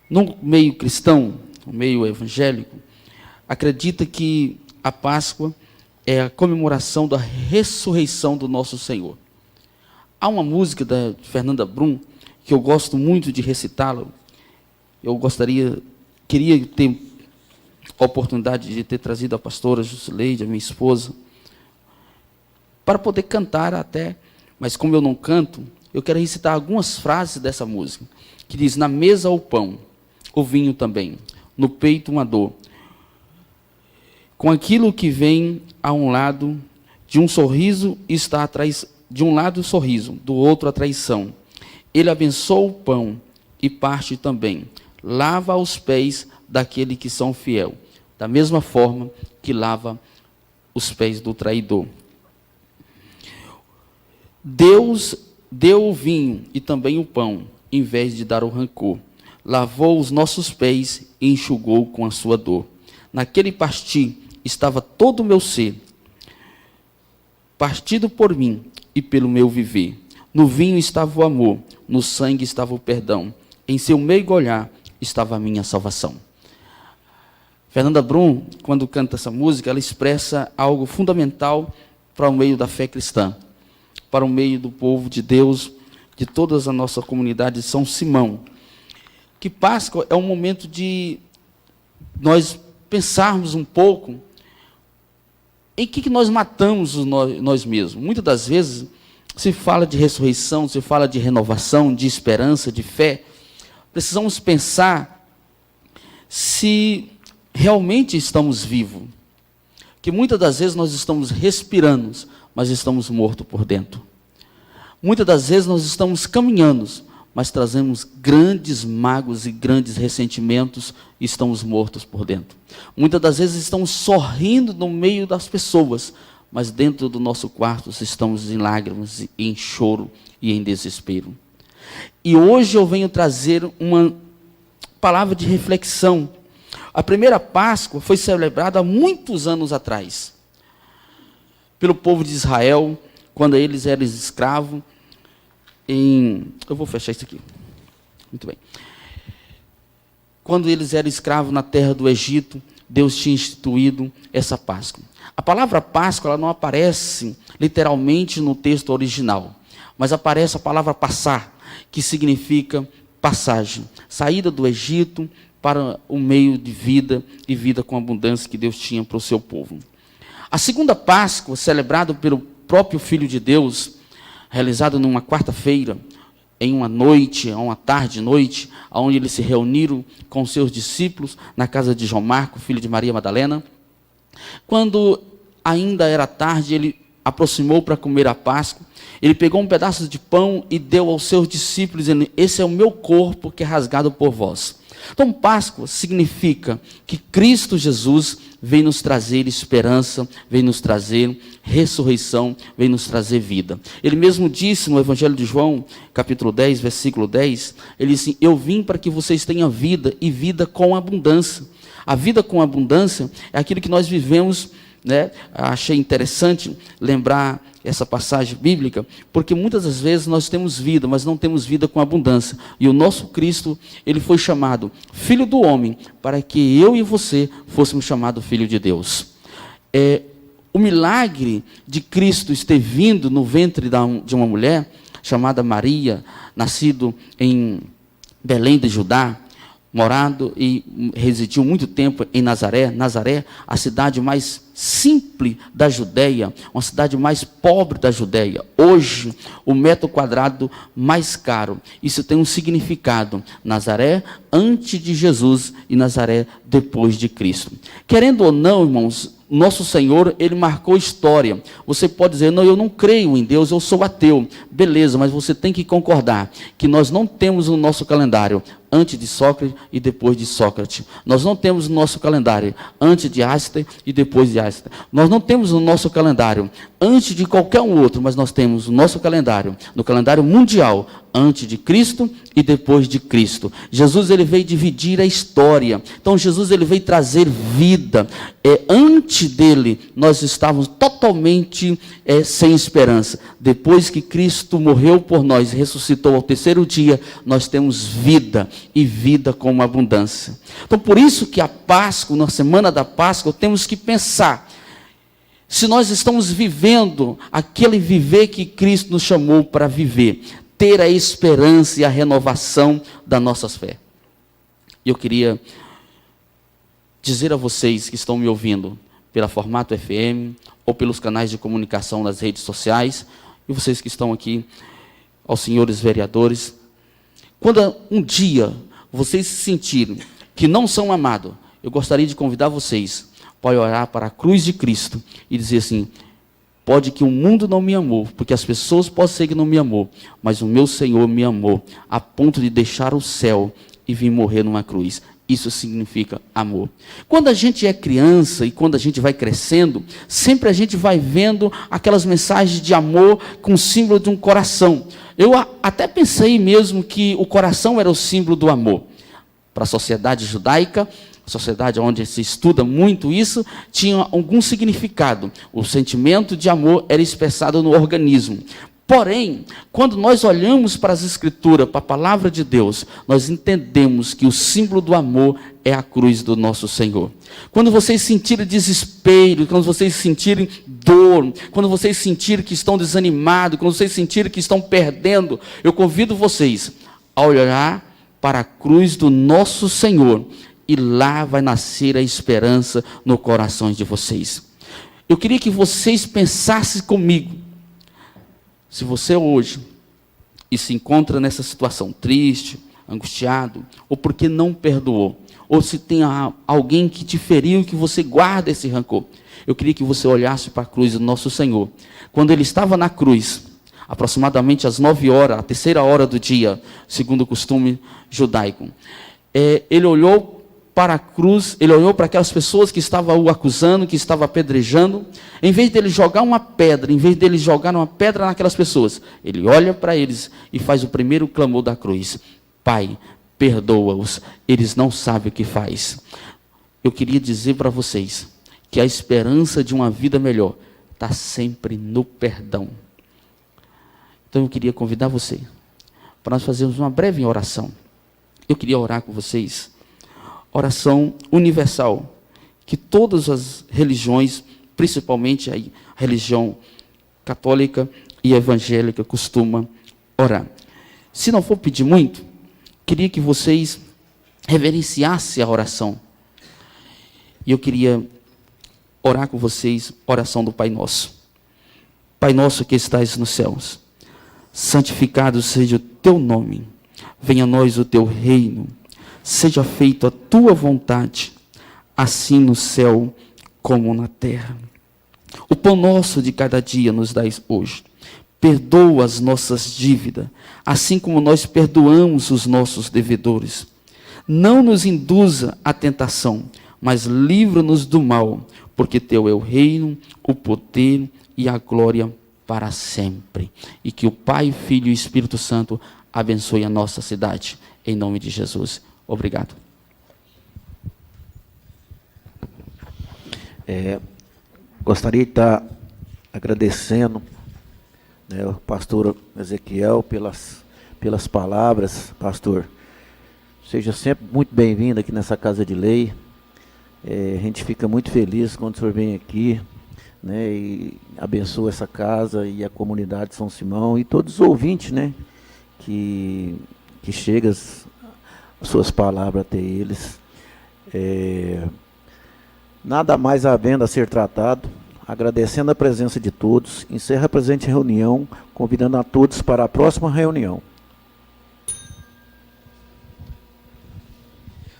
No meio cristão, no meio evangélico, acredita que a Páscoa é a comemoração da ressurreição do nosso Senhor. Há uma música da Fernanda Brum que eu gosto muito de recitá-la. Eu queria ter a oportunidade de ter trazido a pastora Jusileide, a minha esposa, para poder cantar até, mas como eu não canto, eu quero recitar algumas frases dessa música, que diz: na mesa o pão, o vinho também, no peito uma dor, com aquilo que vem a um lado, de um sorriso está a traição, de um lado o sorriso, do outro a traição. Ele abençoa o pão e parte também, lava os pés daquele que são fiel, da mesma forma que lava os pés do traidor. Deus deu o vinho e também o pão, em vez de dar o rancor. Lavou os nossos pés e enxugou com a sua dor. Naquele partir estava todo o meu ser, partido por mim e pelo meu viver. No vinho estava o amor, no sangue estava o perdão, em seu meigo olhar estava a minha salvação. Fernanda Brum, quando canta essa música, ela expressa algo fundamental para o meio da fé cristã, para o meio do povo de Deus, de toda a nossa comunidade de São Simão. Que Páscoa é um momento de nós pensarmos um pouco em que nós matamos nós mesmos. Muitas das vezes se fala de ressurreição, se fala de renovação, de esperança, de fé. Precisamos pensar se realmente estamos vivos. Que muitas das vezes nós estamos respirando, mas estamos mortos por dentro. Muitas das vezes nós estamos caminhando, mas trazemos grandes mágoas e grandes ressentimentos e estamos mortos por dentro. Muitas das vezes estamos sorrindo no meio das pessoas, mas dentro do nosso quarto estamos em lágrimas, em choro e em desespero. E hoje eu venho trazer uma palavra de reflexão. A primeira Páscoa foi celebrada há muitos anos atrás, pelo povo de Israel, quando eles eram escravos eu vou fechar isso aqui. Muito bem. Quando eles eram escravos na terra do Egito, Deus tinha instituído essa Páscoa. A palavra Páscoa ela não aparece literalmente no texto original, mas aparece a palavra passar, que significa passagem, saída do Egito para o meio de vida e vida com abundância que Deus tinha para o seu povo. A segunda Páscoa, celebrada pelo próprio Filho de Deus, realizada numa quarta-feira, em uma noite, uma tarde e noite, onde eles se reuniram com seus discípulos na casa de João Marco, filho de Maria Madalena. Quando ainda era tarde, ele aproximou para comer a Páscoa. Ele pegou um pedaço de pão e deu aos seus discípulos, dizendo: esse é o meu corpo que é rasgado por vós. Então, Páscoa significa que Cristo Jesus vem nos trazer esperança, vem nos trazer ressurreição, vem nos trazer vida. Ele mesmo disse no Evangelho de João, capítulo 10, versículo 10, ele disse: eu vim para que vocês tenham vida, e vida com abundância. A vida com abundância é aquilo que nós vivemos, né? Achei interessante lembrar essa passagem bíblica, porque muitas das vezes nós temos vida, mas não temos vida com abundância. E o nosso Cristo, ele foi chamado Filho do Homem, para que eu e você fôssemos chamados Filho de Deus. O milagre de Cristo ter vindo no ventre de uma mulher, chamada Maria, nascido em Belém de Judá, morado e residiu muito tempo em Nazaré. Nazaré, a cidade mais simples da Judéia, uma cidade mais pobre da Judéia. Hoje, o metro quadrado mais caro. Isso tem um significado. Nazaré antes de Jesus e Nazaré depois de Cristo. Querendo ou não, irmãos, nosso Senhor, ele marcou história. Você pode dizer: não, eu não creio em Deus, eu sou ateu. Beleza, mas você tem que concordar que nós não temos no nosso calendário antes de Sócrates e depois de Sócrates. Nós não temos no nosso calendário antes de Áster e depois de Áster. Nós não temos no nosso calendário antes de qualquer um outro, mas nós temos o nosso calendário, no calendário mundial, antes de Cristo e depois de Cristo. Jesus, ele veio dividir a história. Então Jesus, ele veio trazer vida. Antes dele nós estávamos totalmente sem esperança. Depois que Cristo morreu por nós e ressuscitou ao terceiro dia, nós temos vida, e vida com uma abundância. Então por isso que a Páscoa, na semana da Páscoa, temos que pensar se nós estamos vivendo aquele viver que Cristo nos chamou para viver, ter a esperança e a renovação da nossa fé. E eu queria dizer a vocês que estão me ouvindo pela Formato FM ou pelos canais de comunicação nas redes sociais, e vocês que estão aqui, aos senhores vereadores, quando um dia vocês se sentirem que não são amados, eu gostaria de convidar vocês para olhar para a cruz de Cristo e dizer assim: pode que o mundo não me amou, porque as pessoas podem ser que não me amou, mas o meu Senhor me amou, a ponto de deixar o céu e vir morrer numa cruz. Isso significa amor. Quando a gente é criança e quando a gente vai crescendo, sempre a gente vai vendo aquelas mensagens de amor com o símbolo de um coração. Eu até pensei mesmo que o coração era o símbolo do amor. Para a sociedade judaica, a sociedade onde se estuda muito isso, tinha algum significado. O sentimento de amor era expressado no organismo. Porém, quando nós olhamos para as Escrituras, para a palavra de Deus, nós entendemos que o símbolo do amor é a cruz do nosso Senhor. Quando vocês sentirem desespero, quando vocês sentirem dor, quando vocês sentirem que estão desanimados, quando vocês sentirem que estão perdendo, eu convido vocês a olhar para a cruz do nosso Senhor, e lá vai nascer a esperança no coração de vocês. Eu queria que vocês pensassem comigo. Se você hoje e se encontra nessa situação triste, angustiado, ou porque não perdoou, ou se tem alguém que te feriu e que você guarda esse rancor, eu queria que você olhasse para a cruz do nosso Senhor. Quando ele estava na cruz, aproximadamente às 9 horas, a terceira hora do dia, segundo o costume judaico, ele olhou para a cruz, ele olhou para aquelas pessoas que estavam o acusando, que estavam apedrejando. Em vez dele jogar uma pedra, em vez dele jogar uma pedra naquelas pessoas, ele olha para eles e faz o primeiro clamor da cruz: Pai, perdoa-os, eles não sabem o que faz. Eu queria dizer para vocês que a esperança de uma vida melhor está sempre no perdão. Então eu queria convidar você para nós fazermos uma breve oração. Eu queria orar com vocês, oração universal, que todas as religiões, principalmente a religião católica e evangélica, costumam orar. Se não for pedir muito, queria que vocês reverenciassem a oração. E eu queria orar com vocês, oração do Pai Nosso. Pai nosso que estais nos céus, santificado seja o teu nome, venha a nós o teu reino, seja feita a tua vontade, assim no céu como na terra. O pão nosso de cada dia nos dais hoje. Perdoa as nossas dívidas, assim como nós perdoamos os nossos devedores. Não nos induza à tentação, mas livra-nos do mal, porque teu é o reino, o poder e a glória para sempre. E que o Pai, Filho e Espírito Santo abençoe a nossa cidade, em nome de Jesus. Obrigado. Gostaria de estar agradecendo, né, o pastor Ezequiel pelas palavras. Pastor, seja sempre muito bem-vindo aqui nessa Casa de Lei. A gente fica muito feliz quando o senhor vem aqui, né, e abençoa essa casa e a comunidade de São Simão e todos os ouvintes, né, que chegam as suas palavras até eles. Nada mais havendo a ser tratado, agradecendo a presença de todos, encerra a presente reunião, convidando a todos para a próxima reunião.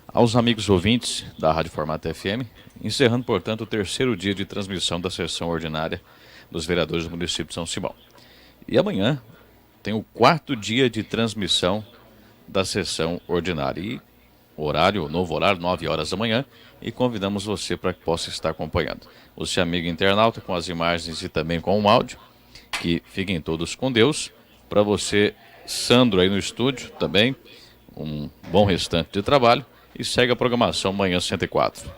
Aos amigos ouvintes da Rádio Formato FM, encerrando, portanto, o terceiro dia de transmissão da sessão ordinária dos vereadores do município de São Simão. E amanhã tem o quarto dia de transmissão da sessão ordinária. E novo horário, 9 horas da manhã, e convidamos você para que possa estar acompanhando. Você, amigo internauta, com as imagens e também com o áudio, que fiquem todos com Deus. Para você, Sandro, aí no estúdio, também, um bom restante de trabalho. E segue a programação Manhã 104.